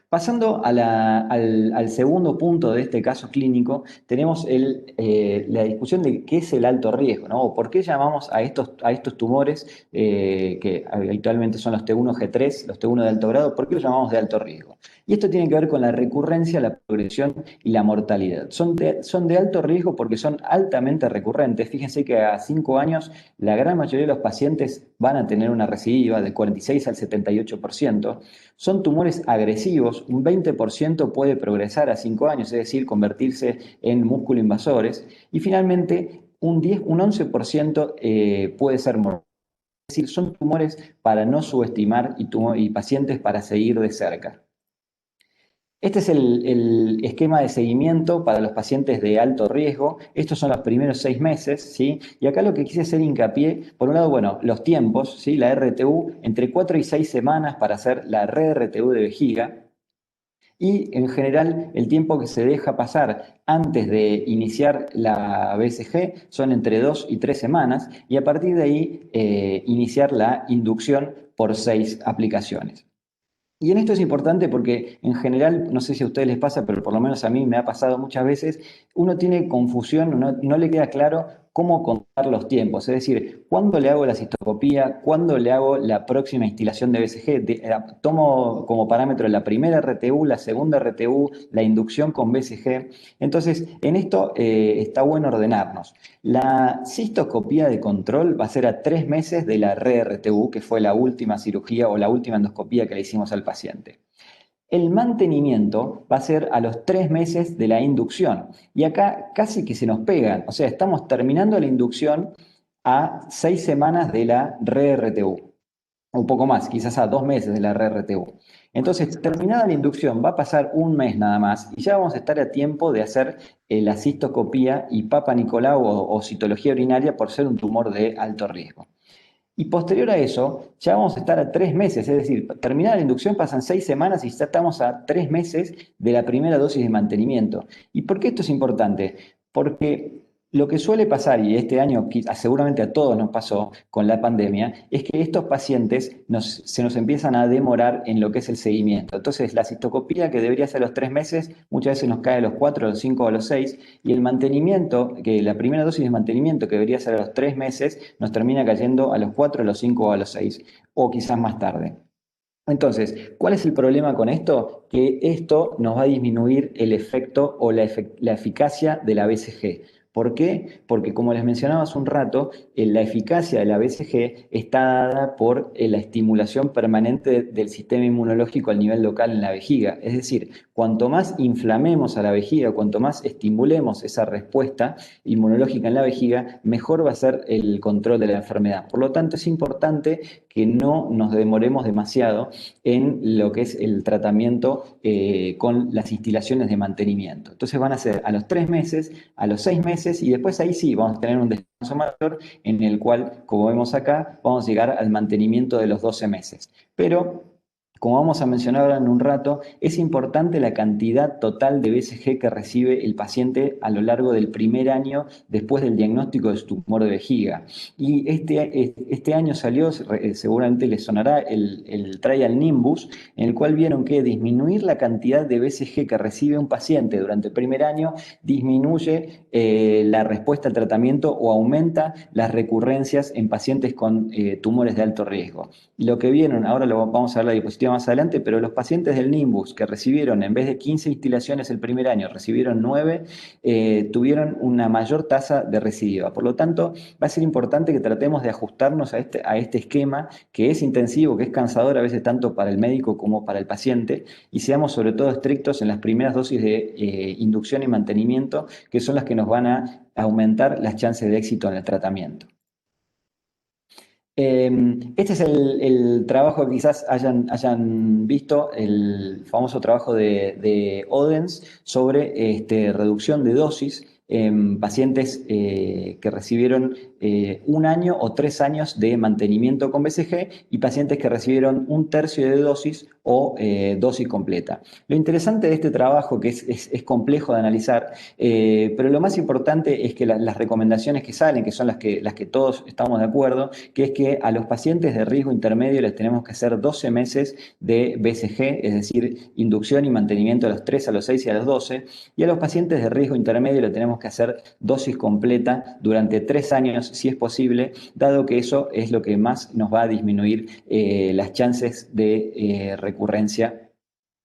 Pasando al segundo punto de este caso clínico, tenemos la discusión de qué es el alto riesgo, ¿no? O por qué llamamos a estos tumores, que habitualmente son los T1 G3, los T1 de alto grado, ¿por qué los llamamos de alto riesgo? Y esto tiene que ver con la recurrencia, la progresión y la mortalidad. Son de alto riesgo porque son altamente recurrentes. Fíjense que a 5 años la gran mayoría de los pacientes van a tener una recidiva del 46 al 78%. Son tumores agresivos, un 20% puede progresar a 5 años, es decir, convertirse en músculo invasores. Y finalmente, un 11% puede ser mortal. Es decir, son tumores para no subestimar y pacientes para seguir de cerca. Este es el esquema de seguimiento para los pacientes de alto riesgo. Estos son los primeros 6 meses, ¿sí? Y acá lo que quise hacer hincapié, por un lado, bueno, los tiempos, ¿sí? La RTU, entre 4 y 6 semanas para hacer la RRTU de vejiga. Y en general, el tiempo que se deja pasar antes de iniciar la BCG son entre 2 y 3 semanas. Y a partir de ahí, iniciar la inducción por 6 aplicaciones. Y en esto es importante porque en general, no sé si a ustedes les pasa, pero por lo menos a mí me ha pasado muchas veces, uno tiene confusión, no le queda claro cómo contar los tiempos. Es decir, ¿cuándo le hago la cistoscopía? ¿Cuándo le hago la próxima instilación de BCG? Tomo como parámetro la primera RTU, la segunda RTU, la inducción con BCG. Entonces, en esto está bueno ordenarnos. La cistoscopía de control va a ser a 3 meses de la RRTU, que fue la última cirugía o la última endoscopía que le hicimos al paciente. El mantenimiento va a ser a los 3 meses de la inducción. Y acá casi que se nos pegan. O sea, estamos terminando la inducción a 6 semanas de la RRTU. Un poco más, quizás a 2 meses de la RRTU. Entonces, terminada la inducción, va a pasar 1 mes nada más y ya vamos a estar a tiempo de hacer la cistoscopía y Papa Nicolau o citología urinaria por ser un tumor de alto riesgo. Y posterior a eso, ya vamos a estar a 3 meses, es decir, terminada la inducción pasan 6 semanas y ya estamos a 3 meses de la primera dosis de mantenimiento. ¿Y por qué esto es importante? Porque lo que suele pasar, y este año seguramente a todos nos pasó con la pandemia, es que estos pacientes se nos empiezan a demorar en lo que es el seguimiento. Entonces, la cistoscopía que debería ser a los 3 meses, muchas veces nos cae a los 4, a los 5 o a los 6, y el mantenimiento, que la primera dosis de mantenimiento que debería ser a los 3 meses, nos termina cayendo a los 4, a los 5 o a los 6, o quizás más tarde. Entonces, ¿cuál es el problema con esto? Que esto nos va a disminuir el efecto o la eficacia de la BCG. ¿Por qué? Porque como les mencionaba hace un rato, la eficacia de la BCG está dada por la estimulación permanente del sistema inmunológico al nivel local en la vejiga. Es decir, cuanto más inflamemos a la vejiga, cuanto más estimulemos esa respuesta inmunológica en la vejiga, mejor va a ser el control de la enfermedad. Por lo tanto, es importante que no nos demoremos demasiado en lo que es el tratamiento con las instilaciones de mantenimiento. Entonces van a ser a los 3 meses, a los 6 meses y después ahí sí vamos a tener un descanso mayor en el cual, como vemos acá, vamos a llegar al mantenimiento de los 12 meses. Pero como vamos a mencionar ahora en un rato, es importante la cantidad total de BCG que recibe el paciente a lo largo del primer año después del diagnóstico de su tumor de vejiga. Y este año salió, seguramente les sonará, el Trial Nimbus, en el cual vieron que disminuir la cantidad de BCG que recibe un paciente durante el primer año disminuye la respuesta al tratamiento o aumenta las recurrencias en pacientes con tumores de alto riesgo. Y lo que vieron, ahora lo vamos a ver la diapositiva más adelante, pero los pacientes del Nimbus que recibieron, en vez de 15 instilaciones el primer año, recibieron 9, tuvieron una mayor tasa de recidiva. Por lo tanto, va a ser importante que tratemos de ajustarnos a este esquema que es intensivo, que es cansador a veces tanto para el médico como para el paciente, y seamos sobre todo estrictos en las primeras dosis de inducción y mantenimiento, que son las que nos van a aumentar las chances de éxito en el tratamiento. Este es el trabajo que quizás hayan visto, el famoso trabajo de Odense sobre reducción de dosis en pacientes que recibieron 1 año o 3 años de mantenimiento con BCG y pacientes que recibieron 1/3 de dosis o dosis completa. Lo interesante de este trabajo, que es complejo de analizar, pero lo más importante es que las recomendaciones que salen, que son las que todos estamos de acuerdo, que es que a los pacientes de riesgo intermedio les tenemos que hacer 12 meses de BCG, es decir, inducción y mantenimiento a los 3, a los 6 y a los 12, y a los pacientes de riesgo intermedio le tenemos que hacer dosis completa durante 3 años, si es posible, dado que eso es lo que más nos va a disminuir las chances de recurrencia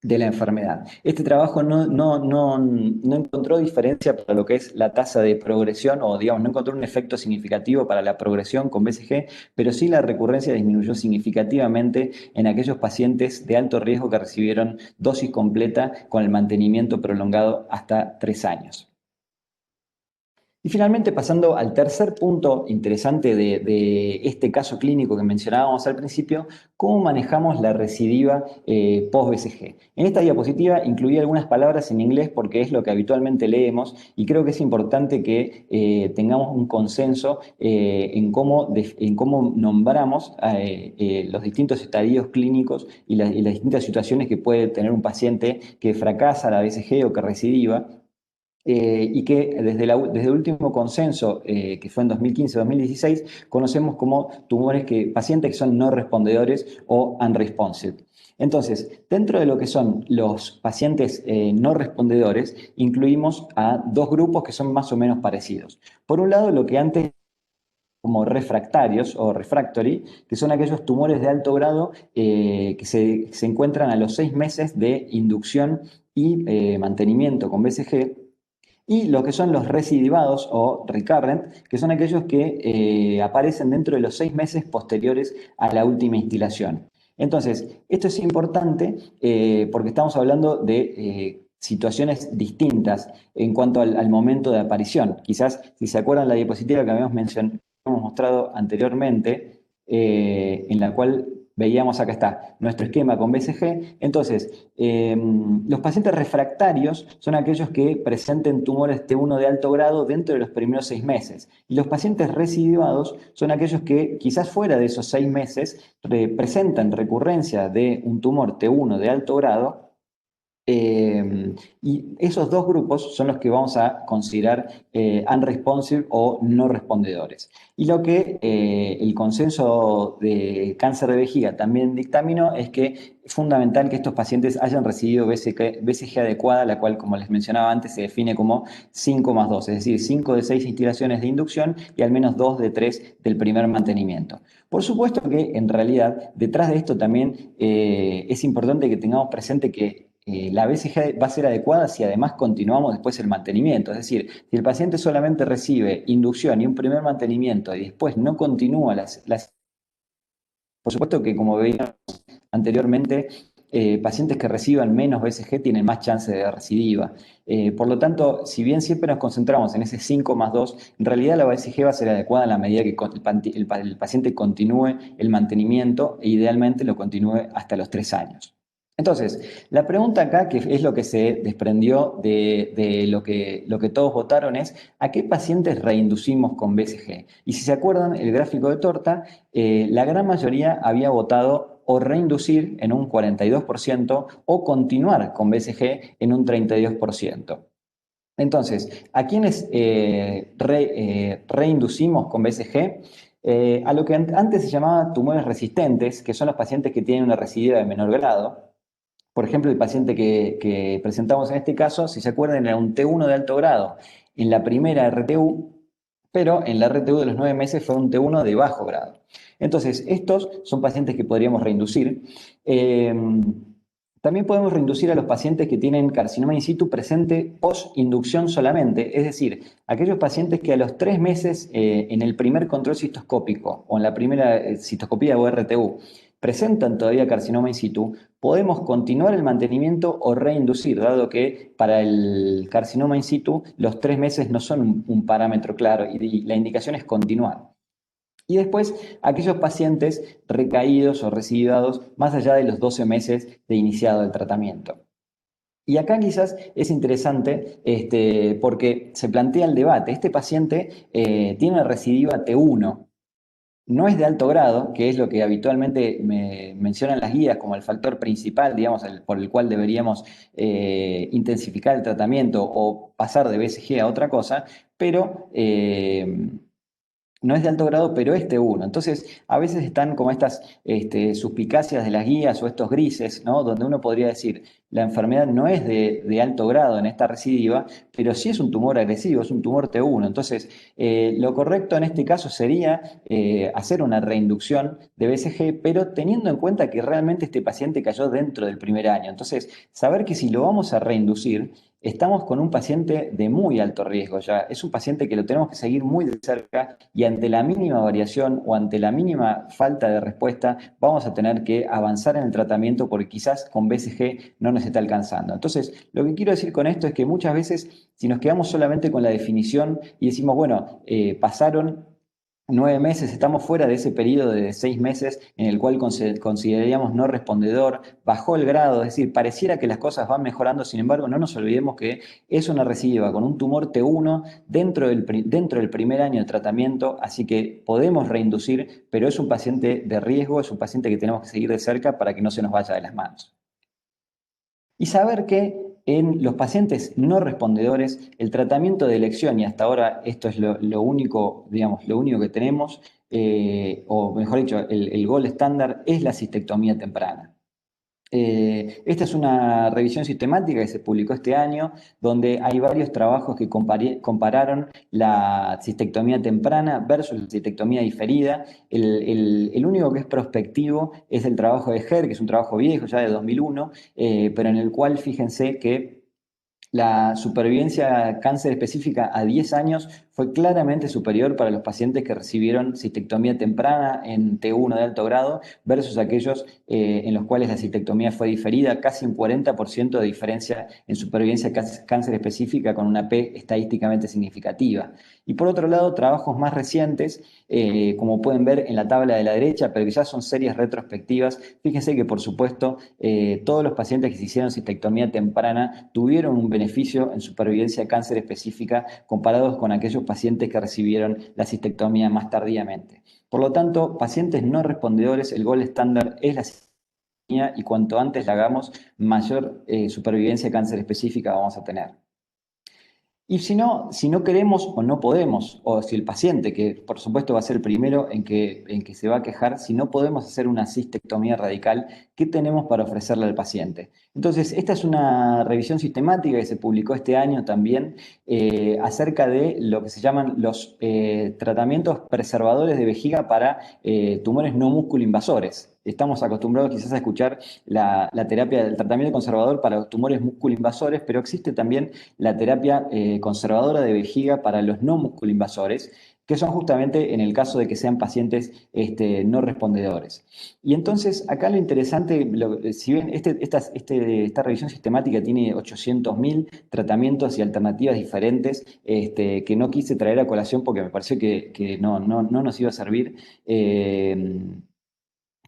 de la enfermedad. Este trabajo no encontró diferencia para lo que es la tasa de progresión o, digamos, no encontró un efecto significativo para la progresión con BCG, pero sí la recurrencia disminuyó significativamente en aquellos pacientes de alto riesgo que recibieron dosis completa con el mantenimiento prolongado hasta 3 años. Y finalmente, pasando al tercer punto interesante de este caso clínico que mencionábamos al principio, ¿cómo manejamos la recidiva post-BCG? En esta diapositiva incluí algunas palabras en inglés porque es lo que habitualmente leemos y creo que es importante que tengamos un consenso en cómo nombramos los distintos estadios clínicos y las distintas situaciones que puede tener un paciente que fracasa la BCG o que recidiva. Y que desde el último consenso, que fue en 2015-2016, conocemos como pacientes que son no respondedores o unresponsive. Entonces, dentro de lo que son los pacientes no respondedores, incluimos a 2 grupos que son más o menos parecidos. Por un lado, lo que antes como refractarios o refractory, que son aquellos tumores de alto grado que se encuentran a los 6 meses de inducción y mantenimiento con BCG, y lo que son los recidivados o recurrent, que son aquellos que aparecen dentro de los 6 meses posteriores a la última instilación. Entonces, esto es importante porque estamos hablando de situaciones distintas en cuanto al momento de aparición. Quizás, si se acuerdan la diapositiva que habíamos mostrado anteriormente, en la cual veíamos, acá está, nuestro esquema con BCG. Entonces, los pacientes refractarios son aquellos que presenten tumores T1 de alto grado dentro de los primeros 6 meses. Y los pacientes recidivados son aquellos que quizás fuera de esos 6 meses presentan recurrencia de un tumor T1 de alto grado. Y esos 2 grupos son los que vamos a considerar unresponsive o no respondedores. Y lo que el consenso de cáncer de vejiga también dictaminó es que es fundamental que estos pacientes hayan recibido BCG adecuada, la cual, como les mencionaba antes, se define como 5+2, es decir, 5 de 6 instilaciones de inducción y al menos 2 de 3 del primer mantenimiento. Por supuesto que, en realidad, detrás de esto también es importante que tengamos presente que la BCG va a ser adecuada si además continuamos después el mantenimiento. Es decir, si el paciente solamente recibe inducción y un primer mantenimiento y después no continúa por supuesto que, como veíamos anteriormente, pacientes que reciban menos BCG tienen más chance de recidiva. Por lo tanto, si bien siempre nos concentramos en ese 5+2, en realidad la BCG va a ser adecuada en la medida que el paciente continúe el mantenimiento e idealmente lo continúe hasta los 3 años. Entonces, la pregunta acá, que es lo que se desprendió de lo que todos votaron, es ¿a qué pacientes reinducimos con BCG? Y si se acuerdan, el gráfico de torta, la gran mayoría había votado o reinducir en un 42% o continuar con BCG en un 32%. Entonces, ¿a quiénes reinducimos con BCG? A lo que antes se llamaba tumores resistentes, que son los pacientes que tienen una recidiva de menor grado. Por ejemplo, el paciente que presentamos en este caso, si se acuerdan, era un T1 de alto grado en la primera RTU, pero en la RTU de los 9 meses fue un T1 de bajo grado. Entonces, estos son pacientes que podríamos reinducir. También podemos reinducir a los pacientes que tienen carcinoma in situ presente post-inducción solamente, es decir, aquellos pacientes que a los 3 meses en el primer control cistoscópico o en la primera cistoscopía o RTU presentan todavía carcinoma in situ, podemos continuar el mantenimiento o reinducir, dado que para el carcinoma in situ los 3 meses no son un parámetro claro y la indicación es continuar. Y después, aquellos pacientes recaídos o recidivados más allá de los 12 meses de iniciado el tratamiento. Y acá quizás es interesante porque se plantea el debate. Este paciente tiene una recidiva T1, no es de alto grado, que es lo que habitualmente me mencionan las guías como el factor principal, digamos, por el cual deberíamos intensificar el tratamiento o pasar de BCG a otra cosa, pero no es de alto grado, pero es T1. Entonces, a veces están como estas suspicacias de las guías o estos grises, ¿no? Donde uno podría decir, la enfermedad no es de alto grado en esta recidiva, pero sí es un tumor agresivo, es un tumor T1. Entonces, lo correcto en este caso sería hacer una reinducción de BCG, pero teniendo en cuenta que realmente este paciente cayó dentro del primer año. Entonces, saber que si lo vamos a reinducir, estamos con un paciente de muy alto riesgo ya. Es un paciente que lo tenemos que seguir muy de cerca y ante la mínima variación o ante la mínima falta de respuesta vamos a tener que avanzar en el tratamiento porque quizás con BCG no nos está alcanzando. Entonces, lo que quiero decir con esto es que muchas veces si nos quedamos solamente con la definición y decimos, bueno, pasaron 9 meses, estamos fuera de ese periodo de 6 meses en el cual consideraríamos no respondedor, bajó el grado, es decir, pareciera que las cosas van mejorando, sin embargo, no nos olvidemos que es una recidiva con un tumor T1 dentro del primer año de tratamiento, así que podemos reinducir, pero es un paciente de riesgo, es un paciente que tenemos que seguir de cerca para que no se nos vaya de las manos. Y saber que en los pacientes no respondedores, el tratamiento de elección, y hasta ahora esto es lo único, digamos, lo único que tenemos, o mejor dicho, el gold estándar es la cistectomía temprana. Esta es una revisión sistemática que se publicó este año, donde hay varios trabajos que compararon la cistectomía temprana versus la cistectomía diferida. El único que es prospectivo es el trabajo de Herr, que es un trabajo viejo, ya de 2001, pero en el cual fíjense que la supervivencia cáncer específica a 10 años fue claramente superior para los pacientes que recibieron cistectomía temprana en T1 de alto grado versus aquellos en los cuales la cistectomía fue diferida, casi un 40% de diferencia en supervivencia cáncer específica con una P estadísticamente significativa. Y por otro lado, trabajos más recientes, como pueden ver en la tabla de la derecha, pero que ya son series retrospectivas, fíjense que por supuesto todos los pacientes que se hicieron cistectomía temprana tuvieron un beneficio en supervivencia cáncer específica comparados con aquellos pacientes que recibieron la cistectomía más tardíamente. Por lo tanto, pacientes no respondedores, el gold estándar es la cistectomía y cuanto antes la hagamos, mayor supervivencia cáncer específica vamos a tener. Y si no queremos o no podemos, o si el paciente, que por supuesto va a ser el primero en que se va a quejar, si no podemos hacer una cistectomía radical, ¿qué tenemos para ofrecerle al paciente? Entonces, esta es una revisión sistemática que se publicó este año también acerca de lo que se llaman los tratamientos preservadores de vejiga para tumores no músculo invasores. estamos acostumbrados quizás a escuchar la terapia del tratamiento conservador para tumores musculoinvasores, pero existe también la terapia conservadora de vejiga para los no musculoinvasores, que son justamente en el caso de que sean pacientes no respondedores. Y entonces, acá lo interesante, si bien esta revisión sistemática tiene 800.000 tratamientos y alternativas diferentes, que no quise traer a colación porque me pareció que no nos iba a servir.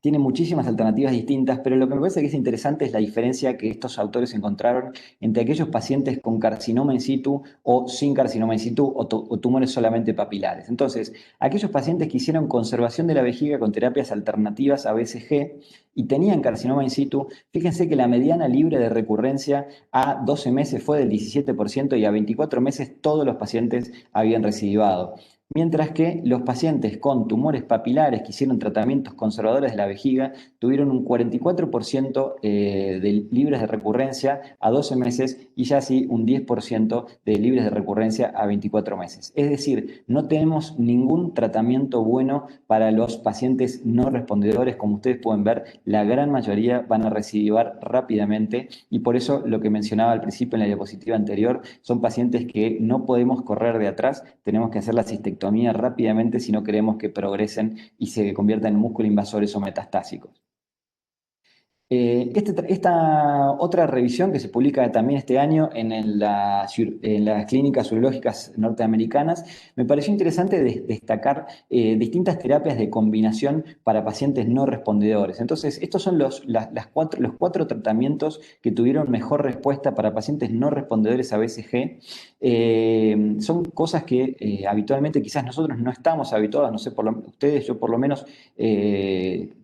Tiene muchísimas alternativas distintas, pero lo que me parece que es interesante es la diferencia que estos autores encontraron entre aquellos pacientes con carcinoma in situ o sin carcinoma in situ o tumores solamente papilares. Entonces, aquellos pacientes que hicieron conservación de la vejiga con terapias alternativas a BCG y tenían carcinoma in situ, fíjense que la mediana libre de recurrencia a 12 meses fue del 17% y a 24 meses todos los pacientes habían recidivado. Mientras que los pacientes con tumores papilares que hicieron tratamientos conservadores de la vejiga tuvieron un 44% de libres de recurrencia a 12 meses y ya sí un 10% de libres de recurrencia a 24 meses. Es decir, no tenemos ningún tratamiento bueno para los pacientes no respondedores. Como ustedes pueden ver, la gran mayoría van a recidivar rápidamente y por eso lo que mencionaba al principio en la diapositiva anterior, son pacientes que no podemos correr de atrás, tenemos que hacer la cistectomía rápidamente si no queremos que progresen y se conviertan en músculo invasores o metastásicos. Esta otra revisión que se publica también este año en las clínicas urológicas norteamericanas, me pareció interesante destacar distintas terapias de combinación para pacientes no respondedores. Entonces, estos son los cuatro tratamientos que tuvieron mejor respuesta para pacientes no respondedores a BCG. Son cosas que habitualmente quizás nosotros no estamos habituados, no sé, ustedes, yo por lo menos,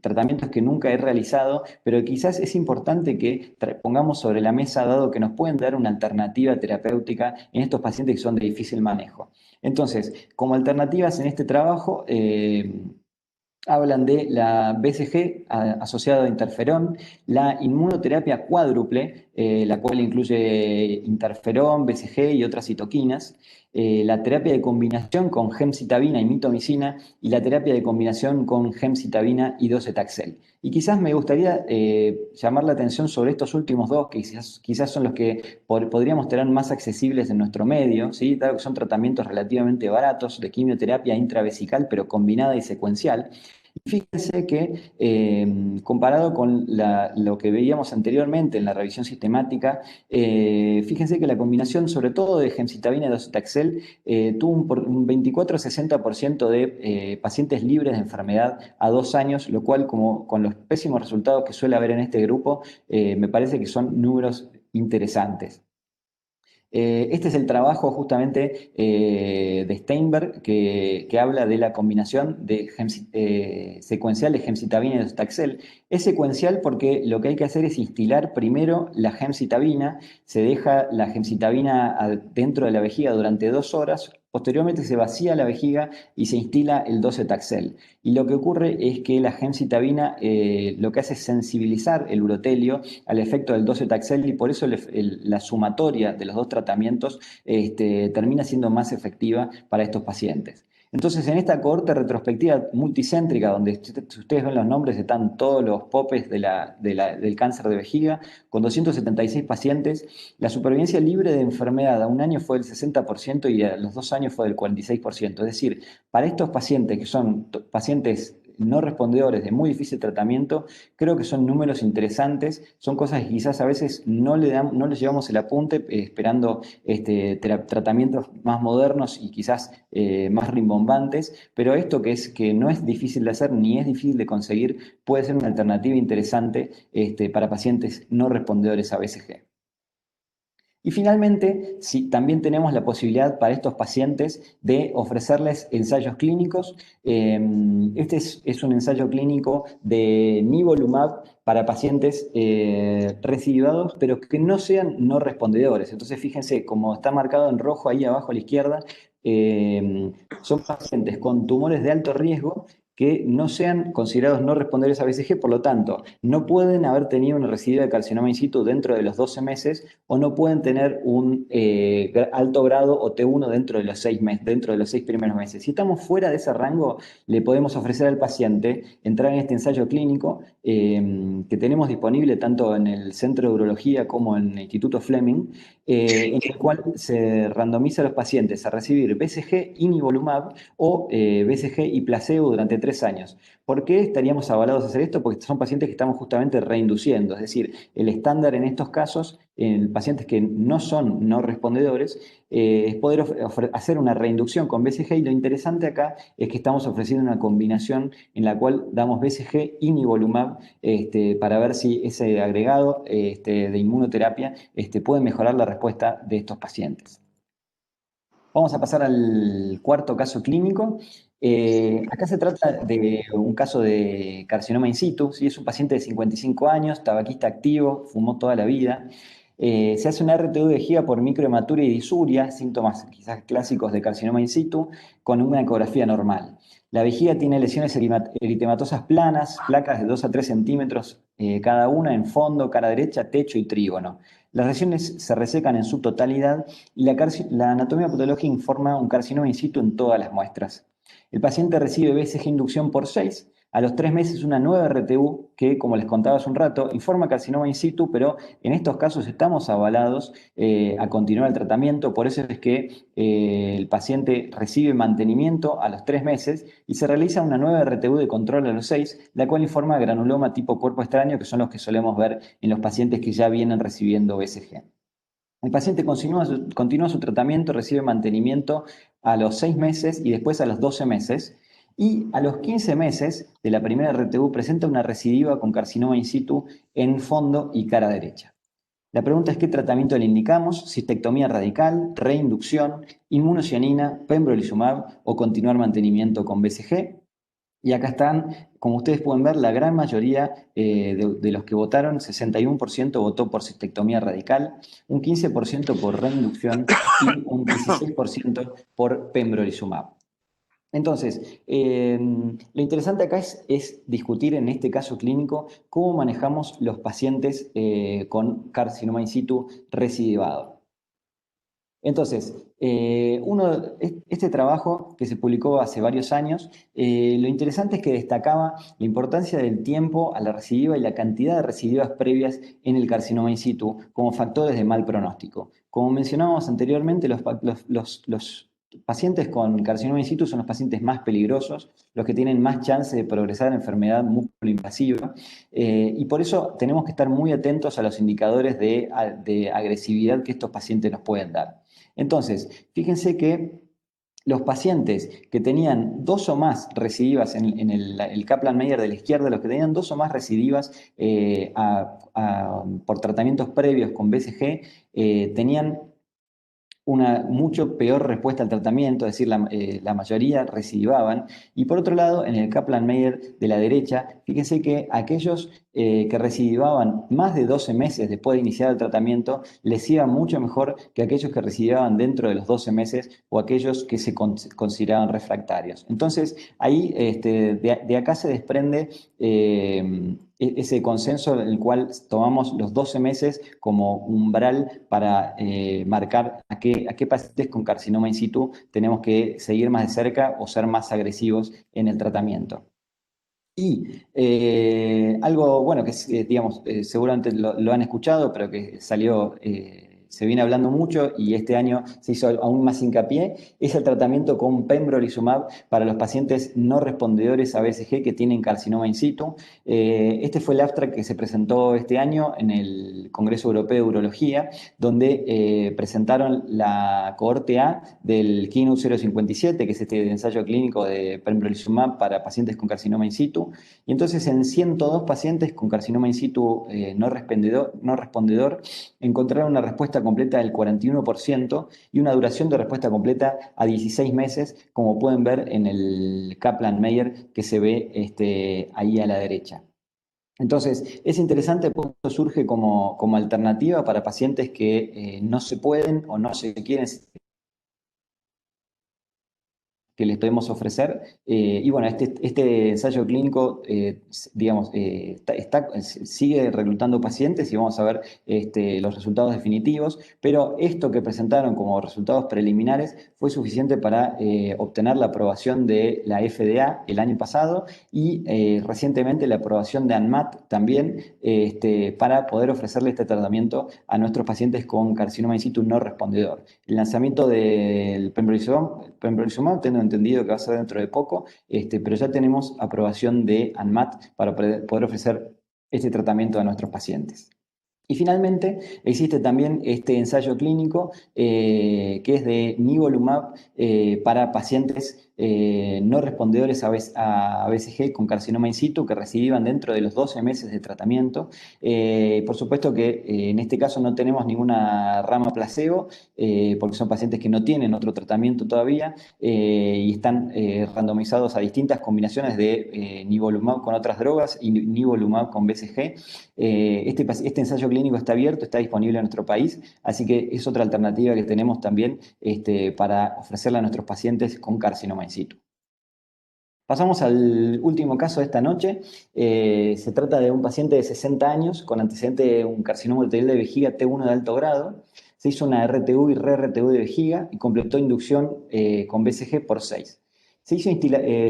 tratamientos que nunca he realizado, pero quizás es importante que pongamos sobre la mesa, dado que nos pueden dar una alternativa terapéutica en estos pacientes que son de difícil manejo. Entonces, como alternativas en este trabajo, hablan de la BCG asociada a interferón, la inmunoterapia cuádruple, la cual incluye interferón, BCG y otras citoquinas, la terapia de combinación con gemcitabina y mitomicina y la terapia de combinación con gemcitabina y docetaxel. Y quizás me gustaría llamar la atención sobre estos últimos dos, que quizás son los que podríamos tener más accesibles en nuestro medio, ¿sí? Dado que son tratamientos relativamente baratos de quimioterapia intravesical, pero combinada y secuencial. Fíjense que comparado con lo que veíamos anteriormente en la revisión sistemática, fíjense que la combinación sobre todo de gemcitabina y docetaxel tuvo un 24-60% de pacientes libres de enfermedad a 2 años, lo cual con los pésimos resultados que suele haber en este grupo, me parece que son números interesantes. Este es el trabajo justamente de Steinberg que habla de la combinación secuencial de gemcitabina y docetaxel. Es secuencial porque lo que hay que hacer es instilar primero la gemcitabina, se deja la gemcitabina dentro de la vejiga durante 2 horas, posteriormente se vacía la vejiga y se instila el docetaxel. Y lo que ocurre es que la gemcitabina lo que hace es sensibilizar el urotelio al efecto del docetaxel y por eso la sumatoria de los dos tratamientos termina siendo más efectiva para estos pacientes. Entonces, en esta cohorte retrospectiva multicéntrica, donde si ustedes ven los nombres, están todos los popes del cáncer de vejiga, con 276 pacientes, la supervivencia libre de enfermedad a 1 año fue del 60% y a los 2 años fue del 46%. Es decir, para estos pacientes que son pacientes no respondedores de muy difícil tratamiento, creo que son números interesantes, son cosas que quizás a veces no les llevamos el apunte esperando tratamientos más modernos y quizás más rimbombantes, pero esto que no es difícil de hacer ni es difícil de conseguir, puede ser una alternativa interesante para pacientes no respondedores a BCG. Y finalmente, también tenemos la posibilidad para estos pacientes de ofrecerles ensayos clínicos. Este es un ensayo clínico de nivolumab para pacientes recidivados, pero que no sean no respondedores. Entonces, fíjense, como está marcado en rojo ahí abajo a la izquierda, son pacientes con tumores de alto riesgo que no sean considerados no respondedores a BCG, por lo tanto, no pueden haber tenido una recidiva de carcinoma in situ dentro de los 12 meses o no pueden tener un alto grado o T1 dentro de los 6 meses, dentro de los 6 primeros meses. Si estamos fuera de ese rango, le podemos ofrecer al paciente entrar en este ensayo clínico que tenemos disponible tanto en el Centro de Urología como en el Instituto Fleming, en el cual se randomiza a los pacientes a recibir BCG y nivolumab o BCG y placebo durante 3 años. ¿Por qué estaríamos avalados a hacer esto? Porque son pacientes que estamos justamente reinduciendo, es decir, el estándar en estos casos, en pacientes que no son no respondedores, es poder hacer una reinducción con BCG, y lo interesante acá es que estamos ofreciendo una combinación en la cual damos BCG y nivolumab para ver si ese agregado de inmunoterapia puede mejorar la respuesta de estos pacientes. Vamos a pasar al cuarto caso clínico. Acá se trata de un caso de carcinoma in situ, ¿sí? Es un paciente de 55 años, tabaquista activo, fumó toda la vida. Se hace una RTU de vejiga por microhematuria y disuria, síntomas quizás clásicos de carcinoma in situ, con una ecografía normal. La vejiga tiene lesiones eritematosas planas, placas de 2 a 3 centímetros cada una en fondo, cara derecha, techo y trígono. Las lesiones se resecan en su totalidad y la anatomía patológica informa un carcinoma in situ en todas las muestras. El paciente recibe BCG inducción por 6. A los 3 meses una nueva RTU que, como les contaba hace un rato, informa carcinoma in situ, pero en estos casos estamos avalados a continuar el tratamiento. Por eso es que el paciente recibe mantenimiento a los 3 meses y se realiza una nueva RTU de control a los 6, la cual informa granuloma tipo cuerpo extraño, que son los que solemos ver en los pacientes que ya vienen recibiendo BCG. El paciente continúa su tratamiento, recibe mantenimiento a los 6 meses y después a los 12 meses. Y a los 15 meses de la primera RTU presenta una recidiva con carcinoma in situ en fondo y cara derecha. La pregunta es: ¿qué tratamiento le indicamos? Cistectomía radical, reinducción, inmunocianina, pembrolizumab o continuar mantenimiento con BCG. Y acá están, como ustedes pueden ver, la gran mayoría de los que votaron, 61% votó por cistectomía radical, un 15% por reinducción y un 16% por pembrolizumab. Entonces, lo interesante acá es discutir en este caso clínico cómo manejamos los pacientes con carcinoma in situ recidivado. Entonces, este trabajo que se publicó hace varios años, lo interesante es que destacaba la importancia del tiempo a la recidiva y la cantidad de recidivas previas en el carcinoma in situ como factores de mal pronóstico. Como mencionábamos anteriormente, los pacientes con carcinoma in situ son los pacientes más peligrosos, los que tienen más chance de progresar en enfermedad músculo-invasiva, y por eso tenemos que estar muy atentos a los indicadores de agresividad que estos pacientes nos pueden dar. Entonces, fíjense que los pacientes que tenían 2 o más recidivas en el Kaplan-Meier de la izquierda, los que tenían 2 o más recidivas por tratamientos previos con BCG, tenían una mucho peor respuesta al tratamiento, es decir, la mayoría recidivaban. Y por otro lado, en el Kaplan-Meier de la derecha, fíjense que aquellos que recidivaban más de 12 meses después de iniciar el tratamiento les iba mucho mejor que aquellos que recidivaban dentro de los 12 meses o aquellos que se consideraban refractarios. Entonces, ahí de acá se desprende ese consenso en el cual tomamos los 12 meses como umbral para marcar a qué pacientes con carcinoma in situ tenemos que seguir más de cerca o ser más agresivos en el tratamiento. Y algo, bueno, que digamos, seguramente lo han escuchado, pero que se viene hablando mucho y este año se hizo aún más hincapié, es el tratamiento con pembrolizumab para los pacientes no respondedores a BCG que tienen carcinoma in situ. Este fue el abstract que se presentó este año en el Congreso Europeo de Urología, donde presentaron la cohorte A del Keynote 057, que es este ensayo clínico de pembrolizumab para pacientes con carcinoma in situ. Y entonces en 102 pacientes con carcinoma in situ no respondedor encontraron una respuesta completa del 41% y una duración de respuesta completa a 16 meses, como pueden ver en el Kaplan-Meier que se ve ahí a la derecha. Entonces, es interesante porque esto surge como alternativa para pacientes que no se pueden o no se quieren que les podemos ofrecer. Y bueno, este ensayo clínico, digamos, sigue reclutando pacientes y vamos a ver los resultados definitivos, pero esto que presentaron como resultados preliminares fue suficiente para obtener la aprobación de la FDA el año pasado y recientemente la aprobación de ANMAT también para poder ofrecerle este tratamiento a nuestros pacientes con carcinoma in situ no respondedor. El lanzamiento del pembrolizumab tengo entendido que va a ser dentro de poco, pero ya tenemos aprobación de ANMAT para poder ofrecer este tratamiento a nuestros pacientes. Y finalmente existe también este ensayo clínico que es de nivolumab para pacientes no respondedores a BCG con carcinoma in situ que reciban dentro de los 12 meses de tratamiento. Por supuesto que en este caso no tenemos ninguna rama placebo porque son pacientes que no tienen otro tratamiento todavía y están randomizados a distintas combinaciones de nivolumab con otras drogas y nivolumab con BCG. Este ensayo clínico está abierto, está disponible en nuestro país, así que es otra alternativa que tenemos también para ofrecerle a nuestros pacientes con carcinoma in situ. Pasamos al último caso de esta noche. Se trata de un paciente de 60 años con antecedente de un carcinoma uterino de vejiga T1 de alto grado. Se hizo una RTU y re-RTU de vejiga y completó inducción con BCG por 6. Se hizo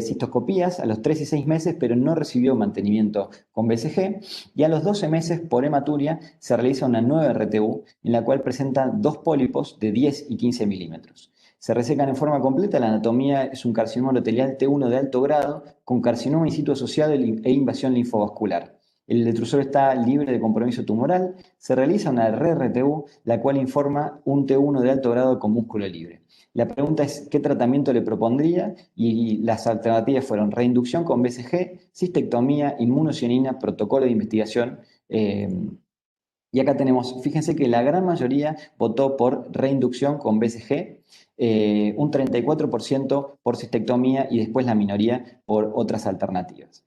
cistoscopías a los 3 y 6 meses, pero no recibió mantenimiento con BCG. Y a los 12 meses, por hematuria, se realiza una nueva RTU, en la cual presenta 2 pólipos de 10 y 15 milímetros. Se resecan en forma completa. La anatomía es un carcinoma endotelial T1 de alto grado, con carcinoma in situ asociado e invasión linfovascular. El letrozol está libre de compromiso tumoral. Se realiza una re-RTU, la cual informa un T1 de alto grado con músculo libre. La pregunta es qué tratamiento le propondría y las alternativas fueron reinducción con BCG, cistectomía, inmunocianina, protocolo de investigación. Y acá tenemos, fíjense que la gran mayoría votó por reinducción con BCG, un 34% por cistectomía y después la minoría por otras alternativas.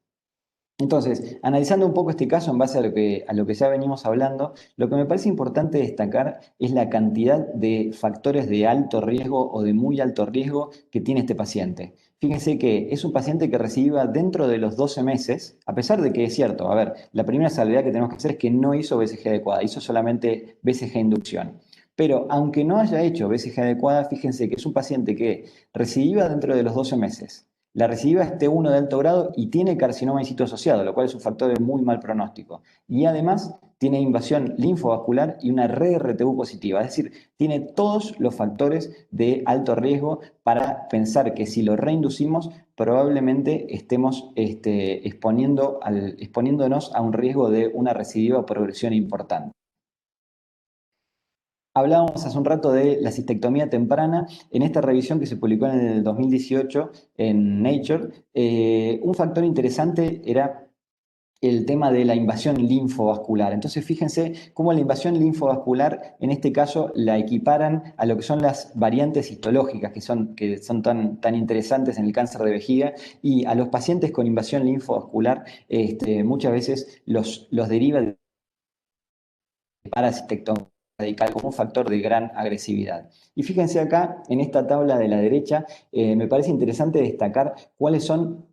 Entonces, analizando un poco este caso en base a lo que ya venimos hablando, lo que me parece importante destacar es la cantidad de factores de alto riesgo o de muy alto riesgo que tiene este paciente. Fíjense que es un paciente que reciba dentro de los 12 meses, a pesar de que es cierto, a ver, la primera salvedad que tenemos que hacer es que no hizo BCG adecuada, hizo solamente BCG inducción. Pero aunque no haya hecho BCG adecuada, fíjense que es un paciente que reciba dentro de los 12 meses. La recidiva es T1 de alto grado y tiene carcinoma in situ asociado, lo cual es un factor de muy mal pronóstico. Y además tiene invasión linfovascular y una re-RTU positiva, es decir, tiene todos los factores de alto riesgo para pensar que si lo reinducimos probablemente estemos exponiéndonos a un riesgo de una recidiva o progresión importante. Hablábamos hace un rato de la cistectomía temprana. En esta revisión que se publicó en el 2018 en Nature, un factor interesante era el tema de la invasión linfovascular. Entonces, fíjense cómo la invasión linfovascular, en este caso, la equiparan a lo que son las variantes histológicas, que son tan interesantes en el cáncer de vejiga, y a los pacientes con invasión linfovascular muchas veces los deriva de parasitectomía radical como un factor de gran agresividad. Y fíjense acá, en esta tabla de la derecha, me parece interesante destacar cuáles son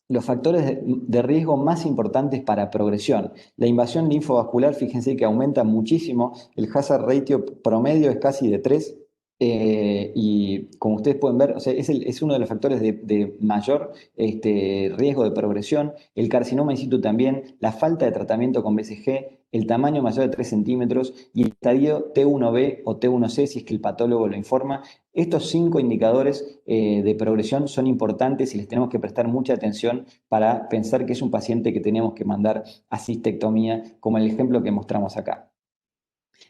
los factores de riesgo más importantes para progresión. La invasión linfovascular, fíjense que aumenta muchísimo, el hazard ratio promedio es casi de 3, y como ustedes pueden ver, o sea, es uno de los factores de mayor riesgo de progresión. El carcinoma in situ también, la falta de tratamiento con BCG, el tamaño mayor de 3 centímetros y el estadio T1B o T1C, si es que el patólogo lo informa. Estos 5 indicadores de progresión son importantes y les tenemos que prestar mucha atención para pensar que es un paciente que tenemos que mandar a cistectomía, como el ejemplo que mostramos acá.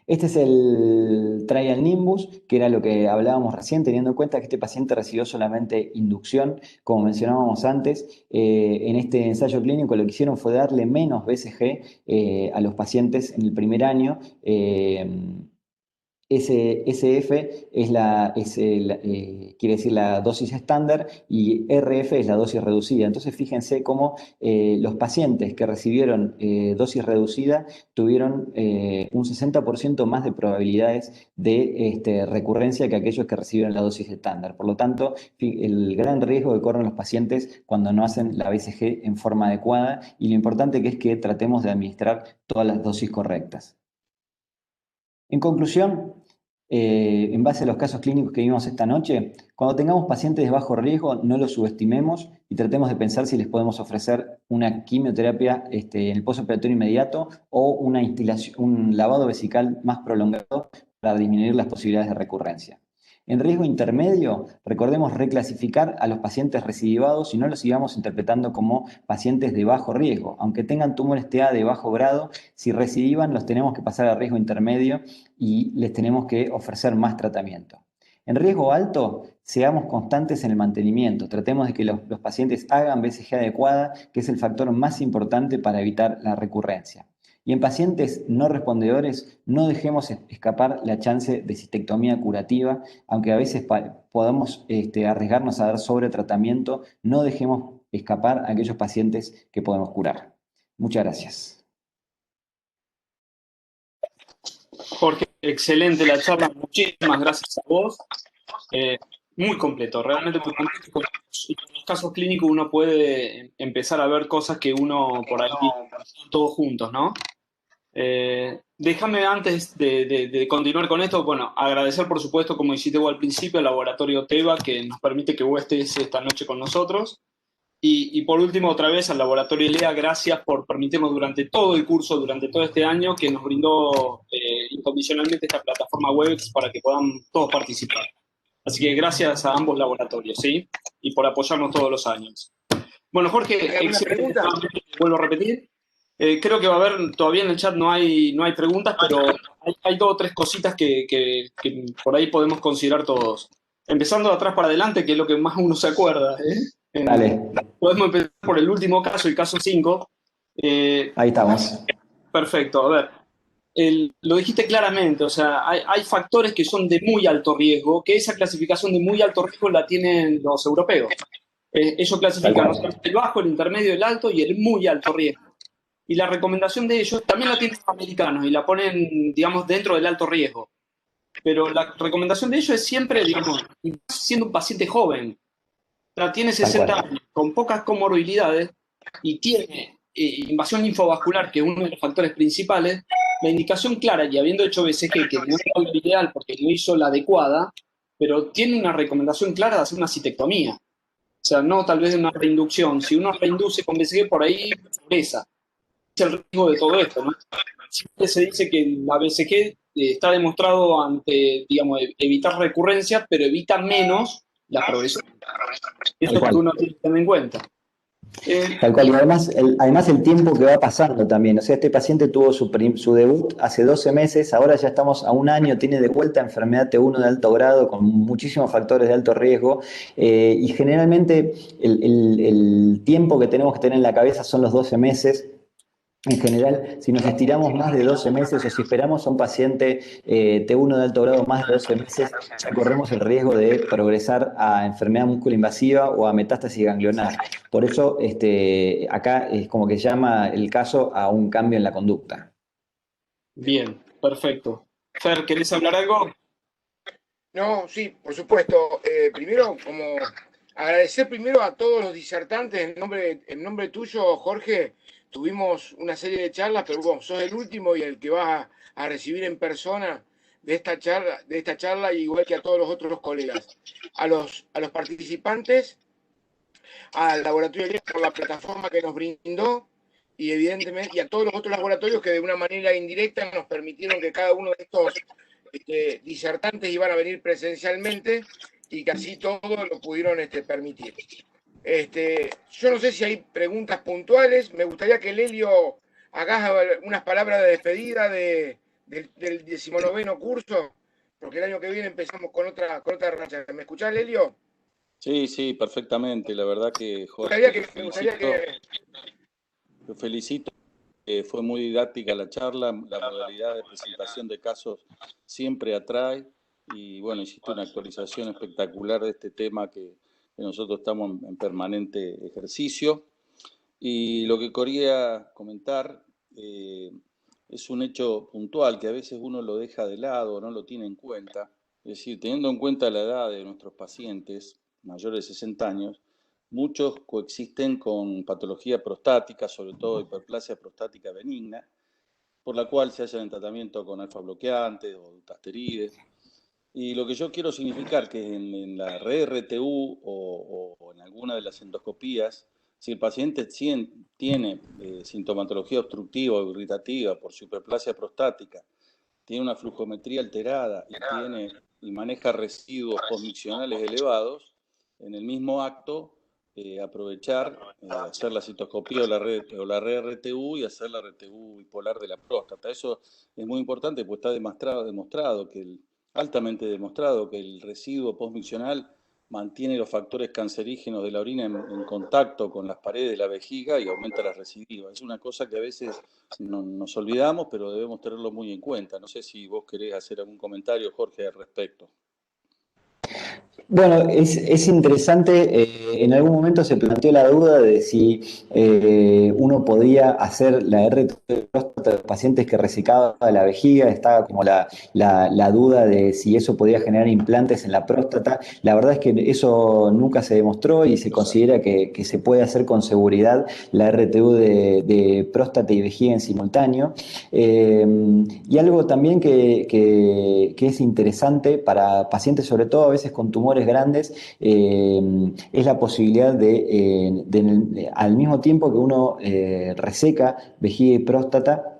Este es el trial Nimbus, que era lo que hablábamos recién, teniendo en cuenta que este paciente recibió solamente inducción, como mencionábamos antes. En este ensayo clínico lo que hicieron fue darle menos BCG a los pacientes en el primer año. SF quiere decir la dosis estándar y RF es la dosis reducida. Entonces, fíjense cómo los pacientes que recibieron dosis reducida tuvieron un 60% más de probabilidades de recurrencia que aquellos que recibieron la dosis estándar. Por lo tanto, el gran riesgo que corren los pacientes cuando no hacen la BCG en forma adecuada, y lo importante que es que tratemos de administrar todas las dosis correctas. En conclusión, en base a los casos clínicos que vimos esta noche, cuando tengamos pacientes de bajo riesgo, no los subestimemos y tratemos de pensar si les podemos ofrecer una quimioterapia en el postoperatorio inmediato o un lavado vesical más prolongado para disminuir las posibilidades de recurrencia. En riesgo intermedio, recordemos reclasificar a los pacientes recidivados y no los sigamos interpretando como pacientes de bajo riesgo. Aunque tengan tumores TA de bajo grado, si recidivan los tenemos que pasar a riesgo intermedio y les tenemos que ofrecer más tratamiento. En riesgo alto, seamos constantes en el mantenimiento. Tratemos de que los pacientes hagan BCG adecuada, que es el factor más importante para evitar la recurrencia. Y en pacientes no respondedores, no dejemos escapar la chance de cistectomía curativa, aunque a veces podamos arriesgarnos a dar sobretratamiento, no dejemos escapar a aquellos pacientes que podemos curar. Muchas gracias. Jorge, excelente la charla, muchísimas gracias a vos. Muy completo, realmente muy completo. Con los casos clínicos uno puede empezar a ver cosas que uno por ahí, todos juntos, ¿no? Déjame antes de continuar con esto, bueno, agradecer por supuesto, como hiciste vos al principio, al laboratorio Teva que nos permite que vos estés esta noche con nosotros. Y por último, otra vez al laboratorio LEA, gracias por permitirnos durante todo el curso, durante todo este año, que nos brindó incondicionalmente esta plataforma Webex para que puedan todos participar. Así que gracias a ambos laboratorios, ¿sí? Y por apoyarnos todos los años. Bueno, Jorge, excelente. Vuelvo a repetir. Creo que va a haber, todavía en el chat no hay preguntas, pero hay dos o tres cositas que por ahí podemos considerar todos. Empezando de atrás para adelante, que es lo que más uno se acuerda. Dale. Podemos empezar por el último caso, el caso 5. Ahí estamos. Perfecto, a ver. Lo dijiste claramente, o sea, hay factores que son de muy alto riesgo, que esa clasificación de muy alto riesgo la tienen los europeos. Ellos clasifican el bajo, el intermedio, el alto y el muy alto riesgo. Y la recomendación de ellos también la tienen los americanos y la ponen, digamos, dentro del alto riesgo. Pero la recomendación de ellos es siempre, digamos, siendo un paciente joven, o sea, tiene 60 años, con pocas comorbilidades y tiene invasión linfovascular, que es uno de los factores principales, la indicación clara, y habiendo hecho BCG, que no es lo ideal porque no hizo la adecuada, pero tiene una recomendación clara de hacer una citectomía. O sea, no tal vez de una reinducción. Si uno reinduce con BCG, por ahí progresa. Es el riesgo de todo esto, ¿no? Siempre se dice que la BCG está demostrado ante, digamos, evitar recurrencias, pero evita menos la progresión. Eso es lo que uno tiene que tener en cuenta. Tal cual, y además el tiempo que va pasando también, o sea, este paciente tuvo su debut hace 12 meses, ahora ya estamos a un año, tiene de vuelta enfermedad T1 de alto grado con muchísimos factores de alto riesgo, y generalmente el tiempo que tenemos que tener en la cabeza son los 12 meses. En general, si nos estiramos más de 12 meses o si esperamos a un paciente T1 de alto grado más de 12 meses, ya corremos el riesgo de progresar a enfermedad músculo-invasiva o a metástasis ganglionar. Por eso, acá es como que llama el caso a un cambio en la conducta. Bien, perfecto. Fer, ¿querés hablar algo? No, sí, por supuesto. Primero, como agradecer primero a todos los disertantes en nombre tuyo, Jorge. Tuvimos una serie de charlas, pero vos sos el último y el que vas a recibir en persona de esta charla, igual que a todos los otros colegas. A los participantes, al laboratorio por la plataforma que nos brindó y evidentemente y a todos los otros laboratorios que de una manera indirecta nos permitieron que cada uno de estos disertantes iban a venir presencialmente y que así todos lo pudieron permitir. Yo no sé si hay preguntas puntuales. Me gustaría que Lelio hagas unas palabras de despedida del 19º curso, porque el año que viene empezamos con otra racha. ¿Me escuchás, Lelio? Sí, perfectamente. La verdad que, Jorge, Me gustaría que... Te felicito fue muy didáctica la charla, la modalidad de presentación de casos siempre atrae y bueno, hiciste una actualización espectacular de este tema que nosotros estamos en permanente ejercicio. Y lo que quería comentar es un hecho puntual que a veces uno lo deja de lado, no lo tiene en cuenta. Es decir, teniendo en cuenta la edad de nuestros pacientes mayores de 60 años, muchos coexisten con patología prostática, sobre todo hiperplasia prostática benigna, por la cual se hallan en tratamiento con alfa bloqueantes o dutasteride. Y lo que yo quiero significar que en la RTU o en alguna de las endoscopías, si el paciente tiene sintomatología obstructiva o irritativa por su hiperplasia prostática, tiene una flujometría alterada y maneja residuos postmiccionales elevados, en el mismo acto aprovechar, hacer la citoscopía o la RTU y hacer la RTU bipolar de la próstata. Eso es muy importante porque está altamente demostrado que el residuo postmiccional mantiene los factores cancerígenos de la orina en contacto con las paredes de la vejiga y aumenta la recidiva. Es una cosa que a veces nos olvidamos, pero debemos tenerlo muy en cuenta. No sé si vos querés hacer algún comentario, Jorge, al respecto. Bueno, es interesante, en algún momento se planteó la duda de si uno podía hacer la RT de próstata de pacientes que resecaba la vejiga, estaba como la duda de si eso podía generar implantes en la próstata. La verdad es que eso nunca se demostró y se considera que se puede hacer con seguridad la RTU de próstata y vejiga en simultáneo. Y algo también que es interesante para pacientes, sobre todo a veces con tumores grandes, es la posibilidad de al mismo tiempo que uno reseca vejiga y próstata,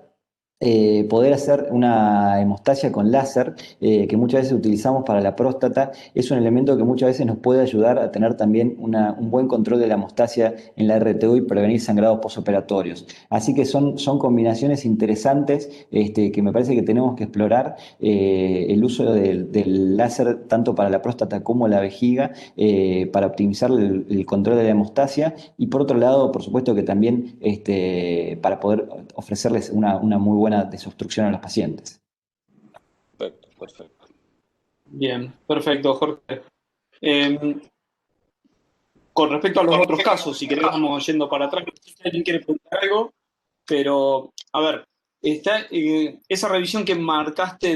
poder hacer una hemostasia con láser, que muchas veces utilizamos para la próstata. Es un elemento que muchas veces nos puede ayudar a tener también un buen control de la hemostasia en la RTU y prevenir sangrados posoperatorios. Así que son combinaciones interesantes que me parece que tenemos que explorar. El uso del láser tanto para la próstata como la vejiga, para optimizar el control de la hemostasia, y por otro lado, por supuesto que también para poder ofrecerles una muy buena desobstrucción a los pacientes. Perfecto. Bien, perfecto, Jorge. Con respecto a los otros casos, si querés vamos yendo para atrás, si alguien quiere preguntar algo, pero a ver, está esa revisión que marcaste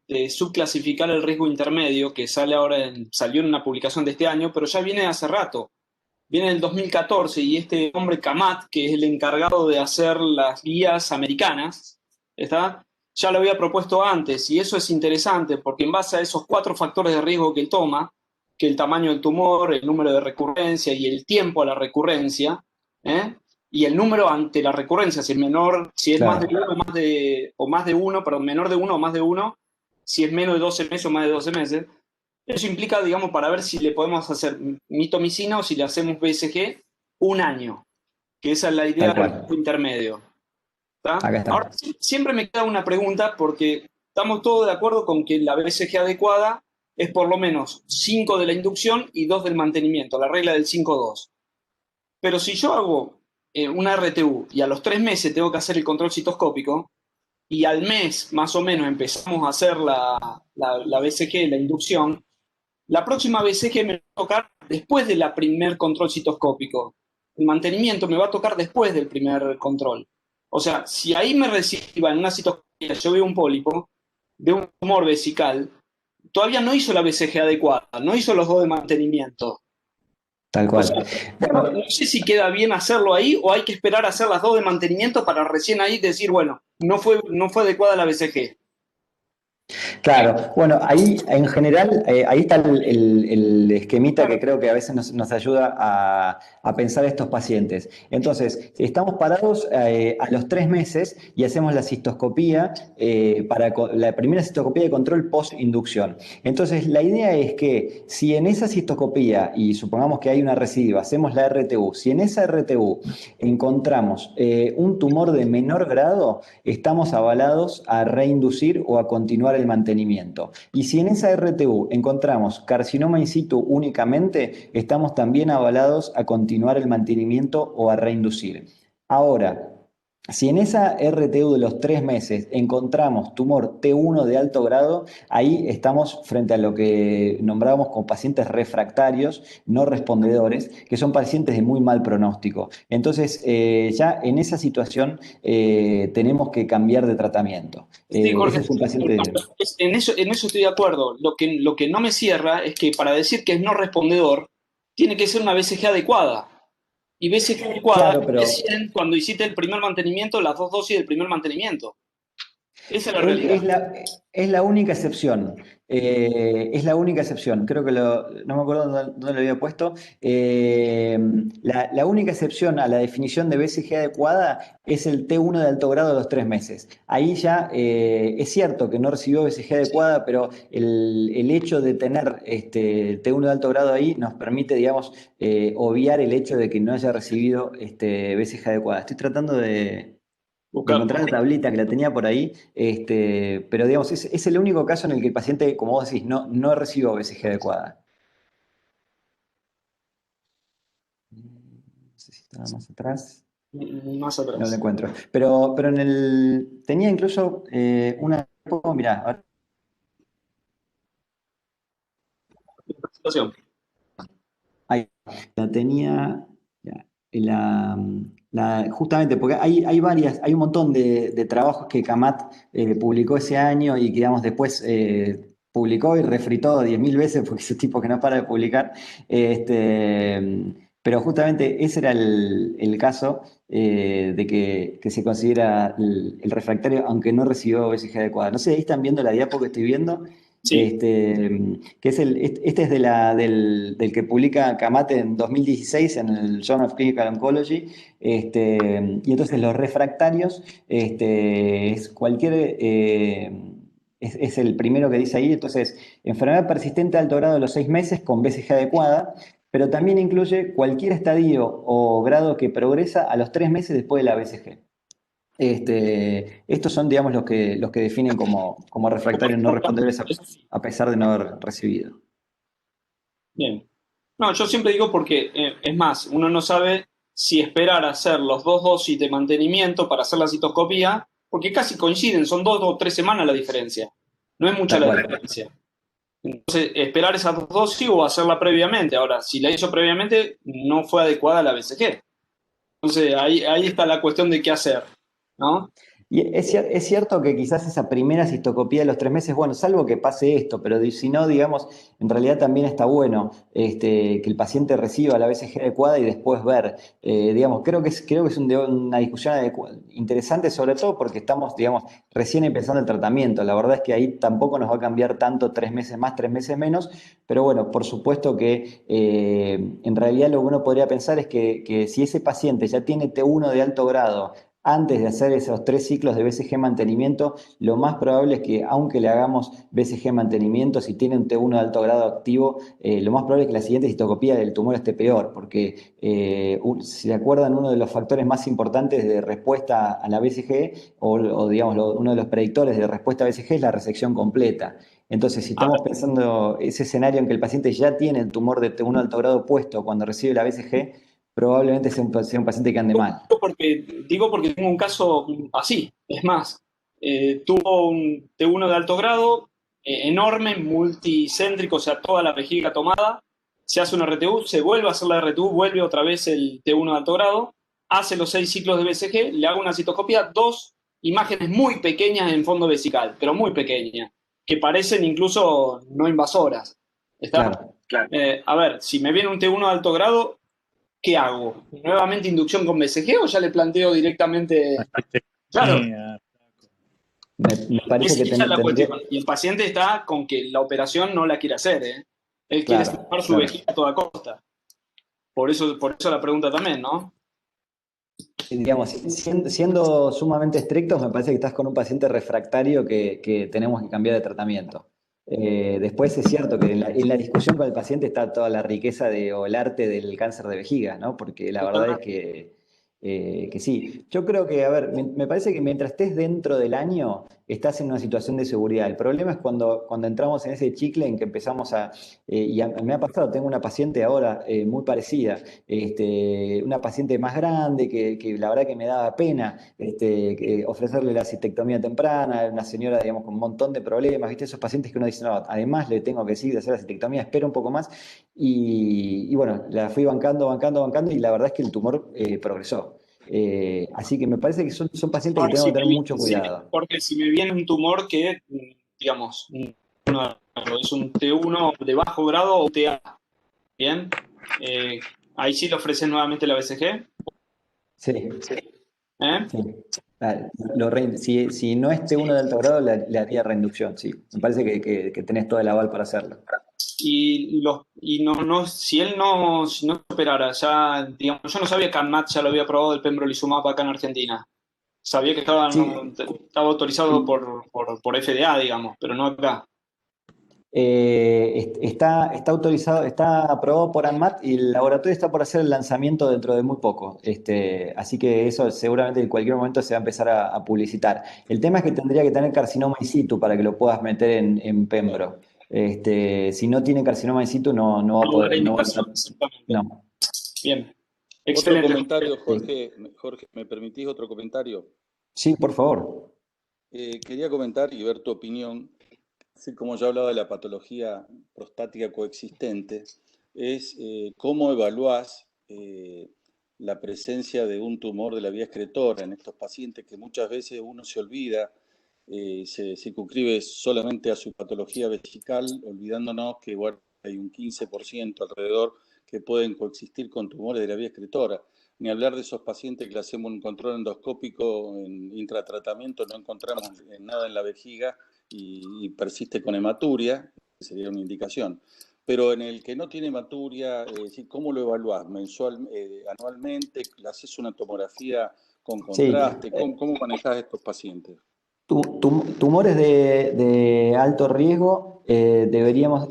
de subclasificar el riesgo intermedio, que salió en una publicación de este año, pero ya viene hace rato. Viene del 2014 y este hombre Kamat, que es el encargado de hacer las guías americanas, ya lo había propuesto antes, y eso es interesante porque en base a esos 4 factores de riesgo que él toma, que el tamaño del tumor, el número de recurrencia y el tiempo a la recurrencia, y el número ante la recurrencia, si es menor, si es claro, más de uno, perdón, menor de uno o más de uno, si es menos de 12 meses o más de 12 meses. Eso implica, digamos, para ver si le podemos hacer mitomicina o si le hacemos BCG un año, que esa es la idea del intermedio. Ahora, siempre me queda una pregunta, porque estamos todos de acuerdo con que la BCG adecuada es por lo menos 5 de la inducción y 2 del mantenimiento, la regla del 5-2. Pero si yo hago una RTU y a los 3 meses tengo que hacer el control citoscópico, y al mes más o menos empezamos a hacer la BCG, la inducción, la próxima BCG me va a tocar después del primer control citoscópico. El mantenimiento me va a tocar después del primer control. O sea, si ahí me reciba en una citoscopia, yo veo un pólipo, veo un tumor vesical, todavía no hizo la BCG adecuada, no hizo los 2 de mantenimiento. Tal cual. O sea, no sé si queda bien hacerlo ahí o hay que esperar a hacer las 2 de mantenimiento para recién ahí decir, bueno, no fue adecuada la BCG. Claro, bueno, ahí en general, ahí está el esquemita que creo que a veces nos ayuda a pensar estos pacientes. Entonces, estamos parados a los 3 meses y hacemos la cistoscopía, para la primera cistoscopía de control post-inducción. Entonces, la idea es que si en esa cistoscopía, y supongamos que hay una recidiva, hacemos la RTU, si en esa RTU encontramos un tumor de menor grado, estamos avalados a reinducir o a continuar el mantenimiento. Y si en esa RTU encontramos carcinoma in situ únicamente, estamos también avalados a continuar el mantenimiento o a reinducir. Ahora, Si en esa RTU de los 3 meses encontramos tumor T1 de alto grado, ahí estamos frente a lo que nombrábamos como pacientes refractarios, no respondedores, que son pacientes de muy mal pronóstico. Entonces, ya en esa situación tenemos que cambiar de tratamiento. Sí, Jorge, Ese es un paciente... en eso estoy de acuerdo. Lo que no me cierra es que para decir que es no respondedor, tiene que ser una BCG adecuada. Y BCG adecuada Claro, pero es cuando hiciste el primer mantenimiento, las 2 dosis del primer mantenimiento. Esa es la realidad. es la única excepción. Es la única excepción. Creo que no me acuerdo dónde lo había puesto. La única excepción a la definición de BCG adecuada es el T1 de alto grado de los 3 meses. Ahí ya es cierto que no recibió BCG adecuada, pero el hecho de tener el T1 de alto grado ahí nos permite, digamos, obviar el hecho de que no haya recibido BCG adecuada. Estoy tratando de Buscar. encontrar la tablita que la tenía por ahí, pero digamos, es el único caso en el que el paciente, como vos decís, no recibió BCG adecuada. No sé si estaba más atrás, Más no lo atrás. encuentro. Pero tenía incluso una, mirá, Situación. ahí, la tenía, ya, justamente porque hay un montón de trabajos que Camat publicó ese año y que digamos, después publicó y refritó 10.000 veces porque es un tipo que no para de publicar. Pero justamente ese era el caso de que se considera el refractario, aunque no recibió BCG adecuada. No sé, ahí están viendo la diapo que estoy viendo. Sí. Que es este es del que publica Camate en 2016 en el Journal of Clinical Oncology. Y entonces los refractarios es cualquier, es el primero que dice ahí. Entonces, enfermedad persistente de alto grado de los 6 meses con BCG adecuada, pero también incluye cualquier estadio o grado que progresa a los 3 meses después de la BCG. Estos son, digamos, los que definen como refractarios no respondebles a pesar de no haber recibido. Bien. No, yo siempre digo porque, es más, uno no sabe si esperar a hacer los 2 dosis de mantenimiento para hacer la citoscopía, porque casi coinciden, son 2 o 3 semanas la diferencia. No es mucha Tal la cual. diferencia. Entonces, esperar esas 2 dosis o hacerla previamente. Ahora, si la hizo previamente, no fue adecuada la BCG. Entonces, ahí está la cuestión de qué hacer, ¿no? Y es cierto que quizás esa primera cistocopía de los 3 meses, bueno, salvo que pase esto, pero si no, digamos, en realidad también está bueno que el paciente reciba la BCG adecuada y después ver. Digamos, creo que es una discusión interesante, sobre todo porque estamos, digamos, recién empezando el tratamiento. La verdad es que ahí tampoco nos va a cambiar tanto 3 meses más, 3 meses menos, pero bueno, por supuesto que en realidad lo que uno podría pensar es que si ese paciente ya tiene T1 de alto grado, antes de hacer esos 3 ciclos de BCG mantenimiento, lo más probable es que, aunque le hagamos BCG mantenimiento, si tiene un T1 de alto grado activo, lo más probable es que la siguiente citocopía del tumor esté peor, porque si se acuerdan, uno de los factores más importantes de respuesta a la BCG, o digamos, uno de los predictores de respuesta a BCG es la resección completa. Entonces, si A estamos pensando ese escenario en que el paciente ya tiene el tumor de T1 de alto grado puesto cuando recibe la BCG, probablemente sea un paciente que ande mal. digo porque tengo un caso así. Es más, tuvo un T1 de alto grado, enorme, multicéntrico, o sea, toda la vejiga tomada. Se hace una RTU, se vuelve a hacer la RTU, vuelve otra vez el T1 de alto grado, hace los 6 ciclos de BCG, le hago una citoscopia, 2 imágenes muy pequeñas en fondo vesical, pero muy pequeñas, que parecen incluso no invasoras. ¿Está? Claro. A ver, si me viene un T1 de alto grado, ¿qué hago? ¿Nuevamente inducción con BCG o ya le planteo directamente? Claro, Me parece que esa es la tendría. cuestión. Y el paciente está con que la operación no la quiere hacer, ¿eh? Él quiere Claro, salvar su claro. vejiga a toda costa. Por eso la pregunta también, ¿no? Digamos, siendo sumamente estrictos, me parece que estás con un paciente refractario que tenemos que cambiar de tratamiento. Después es cierto que en la discusión con el paciente está toda la riqueza o el arte del cáncer de vejiga, ¿no? Porque la verdad es que sí. Yo creo que, a ver, me parece que mientras estés dentro del año, estás en una situación de seguridad. El problema es cuando entramos en ese chicle en que empezamos me ha pasado, tengo una paciente ahora muy parecida, una paciente más grande que la verdad que me daba pena ofrecerle la cistectomía temprana, una señora, digamos, con un montón de problemas, ¿viste? Esos pacientes que uno dice, no, además le tengo que seguir de hacer la cistectomía, espera un poco más, y bueno, la fui bancando, y la verdad es que el tumor progresó. Así que me parece que son pacientes que Ahora, tenemos si que tener me, mucho cuidado. porque si me viene un tumor que, digamos, es un T1 de bajo grado o TA, ¿bien? Ahí sí le ofrecen nuevamente la BCG. Sí, ¿Eh? sí. Si no es T1 de alto grado, le haría reinducción, sí. Me parece que tenés todo el aval para hacerlo. Si él si no operara, ya, digamos, yo no sabía que ANMAT ya lo había probado el pembrolizumab acá en Argentina. Sabía que estaba, Sí, estaba autorizado por FDA, digamos, pero no acá. está autorizado, está aprobado por ANMAT y el laboratorio está por hacer el lanzamiento dentro de muy poco. Así que eso seguramente en cualquier momento se va a empezar a publicitar. El tema es que tendría que tener carcinoma in situ para que lo puedas meter en Claro. Pembro. Si no tiene carcinoma in situ, no va a No dará poder, no va a indicación, estar. exactamente. No. Bien. Otro Excelente. comentario, Sí, Jorge, ¿me permitís otro comentario? sí, por favor. Quería comentar y ver tu opinión, así como ya hablaba de la patología prostática coexistente, es cómo evaluás la presencia de un tumor de la vía excretora en estos pacientes que muchas veces uno se olvida, se circunscribe solamente a su patología vesical, olvidándonos que bueno, hay un 15% alrededor que pueden coexistir con tumores de la vía excretora. Ni hablar de esos pacientes que le hacemos un control endoscópico en intratratamiento, no encontramos nada en la vejiga y persiste con hematuria, que sería una indicación. Pero en el que no tiene hematuria, ¿cómo lo evaluás? Anualmente? ¿Le haces una tomografía con Sí. contraste? ¿Cómo manejás estos pacientes? Tumores de alto riesgo, deberíamos.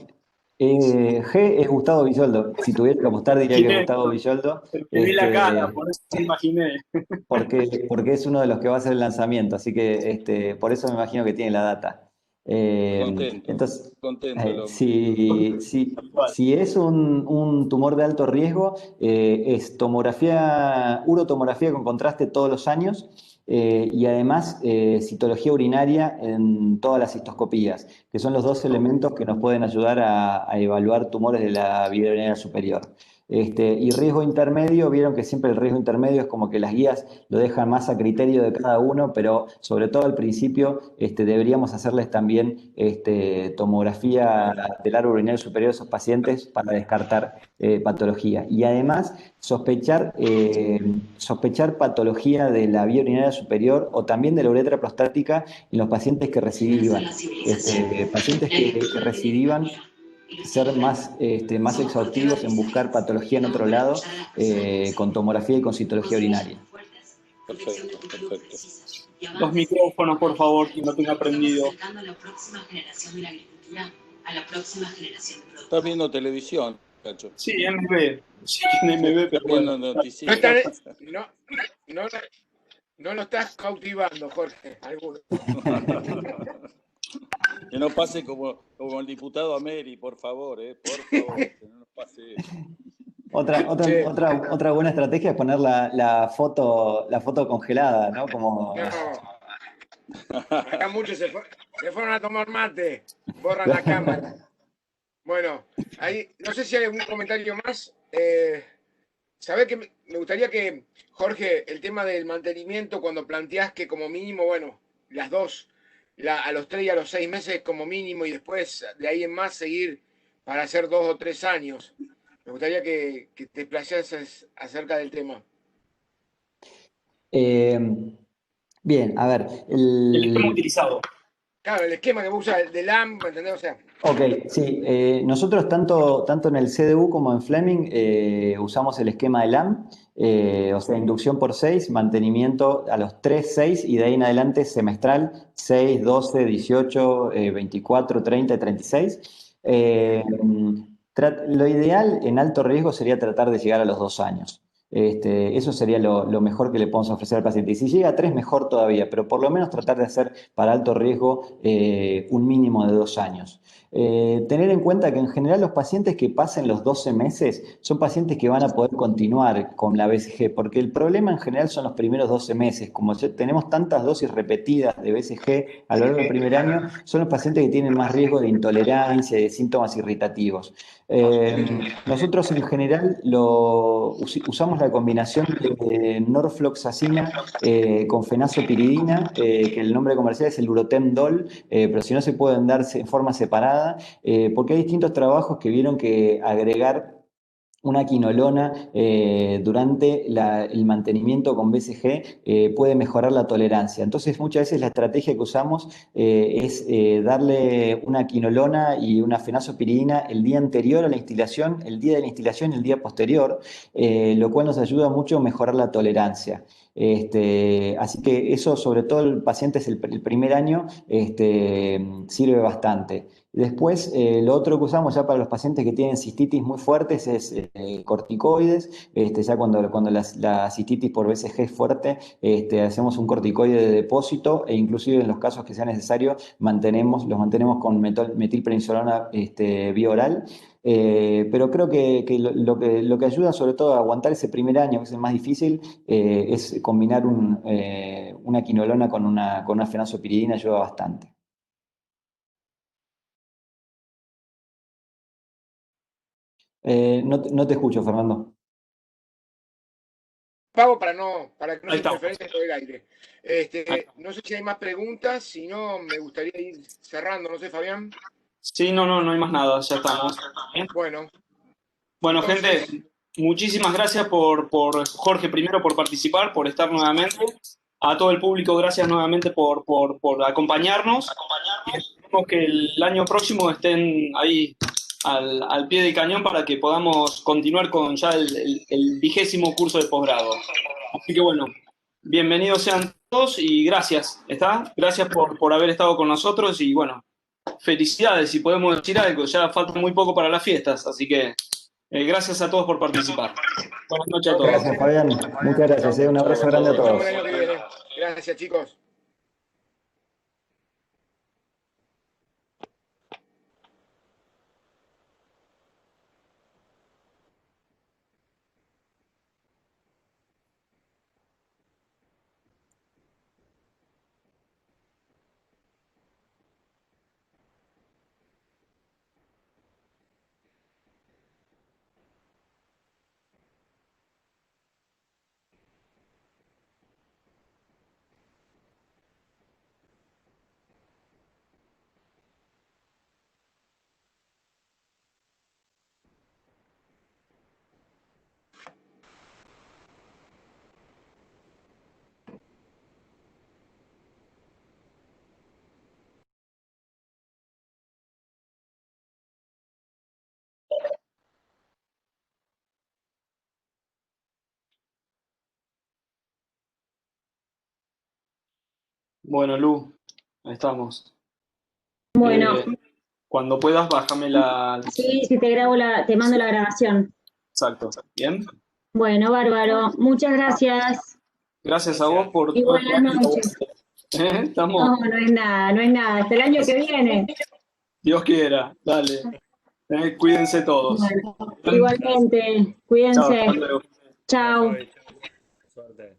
G es Gustavo Villoldo. Si tuviera que apostar, diría que es Imaginé, Gustavo Villoldo, te vi la cara, por eso me imaginé. porque es uno de los que va a hacer el lanzamiento. Así que por eso me imagino que tiene la data. Contento, Entonces, contento el hombre. si es un tumor de alto riesgo, es urotomografía con contraste todos los años. Y además citología urinaria en todas las cistoscopías, que son los dos elementos que nos pueden ayudar a evaluar tumores de la vía urinaria superior. Y riesgo intermedio, vieron que siempre el riesgo intermedio es como que las guías lo dejan más a criterio de cada uno, pero sobre todo al principio deberíamos hacerles también tomografía del árbol urinario superior a esos pacientes para descartar patología. Y además sospechar patología de la vía urinaria superior o también de la uretra prostática en los pacientes que recidivan. Pacientes que recidivan, ser más exhaustivos en buscar patología en otro lado, con tomografía y con citología urinaria. Perfecto, perfecto. Los micrófonos, por favor, quien lo tenga prendido. Estás viendo televisión, cacho. Sí, MB. Sí, MB, pero Estás viendo bueno. No, noticias. no, no, no lo estás cautivando, Jorge. Alguno. Que no pase como el diputado Ameri, por favor, por favor, que no nos pase eso. Otra buena estrategia es poner la foto congelada, ¿no? Como. No, acá muchos se fueron a tomar mate, borran la cámara. Bueno, ahí, no sé si hay algún comentario más. Sabés que me gustaría que, Jorge, el tema del mantenimiento, cuando planteás que como mínimo, bueno, las dos, a los 3 y a los 6 meses como mínimo, y después de ahí en más seguir para hacer 2 o 3 años. Me gustaría que te explayases acerca del tema. Bien, a ver. El esquema utilizado. Claro, el esquema que usa el del AM, ¿entendés? O sea. Ok, sí. Nosotros tanto en el CDU como en Fleming usamos el esquema de LAM, o sea, inducción por 6, mantenimiento a los 3, 6 y de ahí en adelante semestral, 6, 12, 18, 24, 30 y 36. Lo ideal en alto riesgo sería tratar de llegar a los 2 años. Eso sería lo mejor que le podemos ofrecer al paciente. Y si llega a 3, mejor todavía, pero por lo menos tratar de hacer para alto riesgo un mínimo de 2 años. Tener en cuenta que en general los pacientes que pasen los 12 meses son pacientes que van a poder continuar con la BCG, porque el problema en general son los primeros 12 meses. Como tenemos tantas dosis repetidas de BCG a lo largo del primer año, son los pacientes que tienen más riesgo de intolerancia y de síntomas irritativos. Nosotros en general usamos la combinación de norfloxacina con fenazopiridina, que el nombre comercial es el Urotem-Dol, pero si no se pueden dar en forma separada, porque hay distintos trabajos que vieron que agregar una quinolona durante el mantenimiento con BCG puede mejorar la tolerancia. Entonces, muchas veces la estrategia que usamos es darle una quinolona y una fenazopiridina el día anterior a la instilación, el día de la instilación y el día posterior, lo cual nos ayuda mucho a mejorar la tolerancia. Así que eso, sobre todo el paciente es el primer año, sirve bastante. Después, lo otro que usamos ya para los pacientes que tienen cistitis muy fuertes es corticoides. Ya cuando la cistitis por BCG es fuerte, hacemos un corticoide de depósito e inclusive en los casos que sea necesario los mantenemos con metilprednisolona vía oral. Pero creo que lo que ayuda sobre todo a aguantar ese primer año, que es el más difícil, es combinar una quinolona con una fenazopiridina, ayuda bastante. No te escucho, Fernando. Pago para que no Ahí haya está. interferencias con el aire. No sé si hay más preguntas, si no, me gustaría ir cerrando, no sé, Fabián. Sí, no hay más nada, ya estamos. ¿Bien? Bueno, Bueno, entonces, gente, muchísimas gracias por Jorge, primero por participar, por estar nuevamente. A todo el público, gracias nuevamente por acompañarnos. Y esperemos que el año próximo estén ahí al pie del cañón para que podamos continuar con ya el 20º curso de posgrado. Así que bueno, bienvenidos sean todos y gracias, ¿está? Gracias por haber estado con nosotros y bueno, felicidades, si podemos decir algo, ya falta muy poco para las fiestas, así que gracias a todos por participar. Buenas noches a todos. Gracias, Fabián. Muchas gracias. Un abrazo grande a nos vemos todos. el año que viene. Gracias, chicos. Bueno, Lu, ahí estamos. Bueno, Cuando puedas, bájame la... sí, sí te mando la grabación. Exacto. ¿Bien? Bueno, bárbaro. Muchas gracias Gracias a vos por y todo este buenas año. noches. Estamos... No, no es nada, no es nada. Hasta el año que viene. Dios quiera, dale. Cuídense todos. Bueno, igualmente, Chao, cuídense. hasta luego. Chao. Suerte.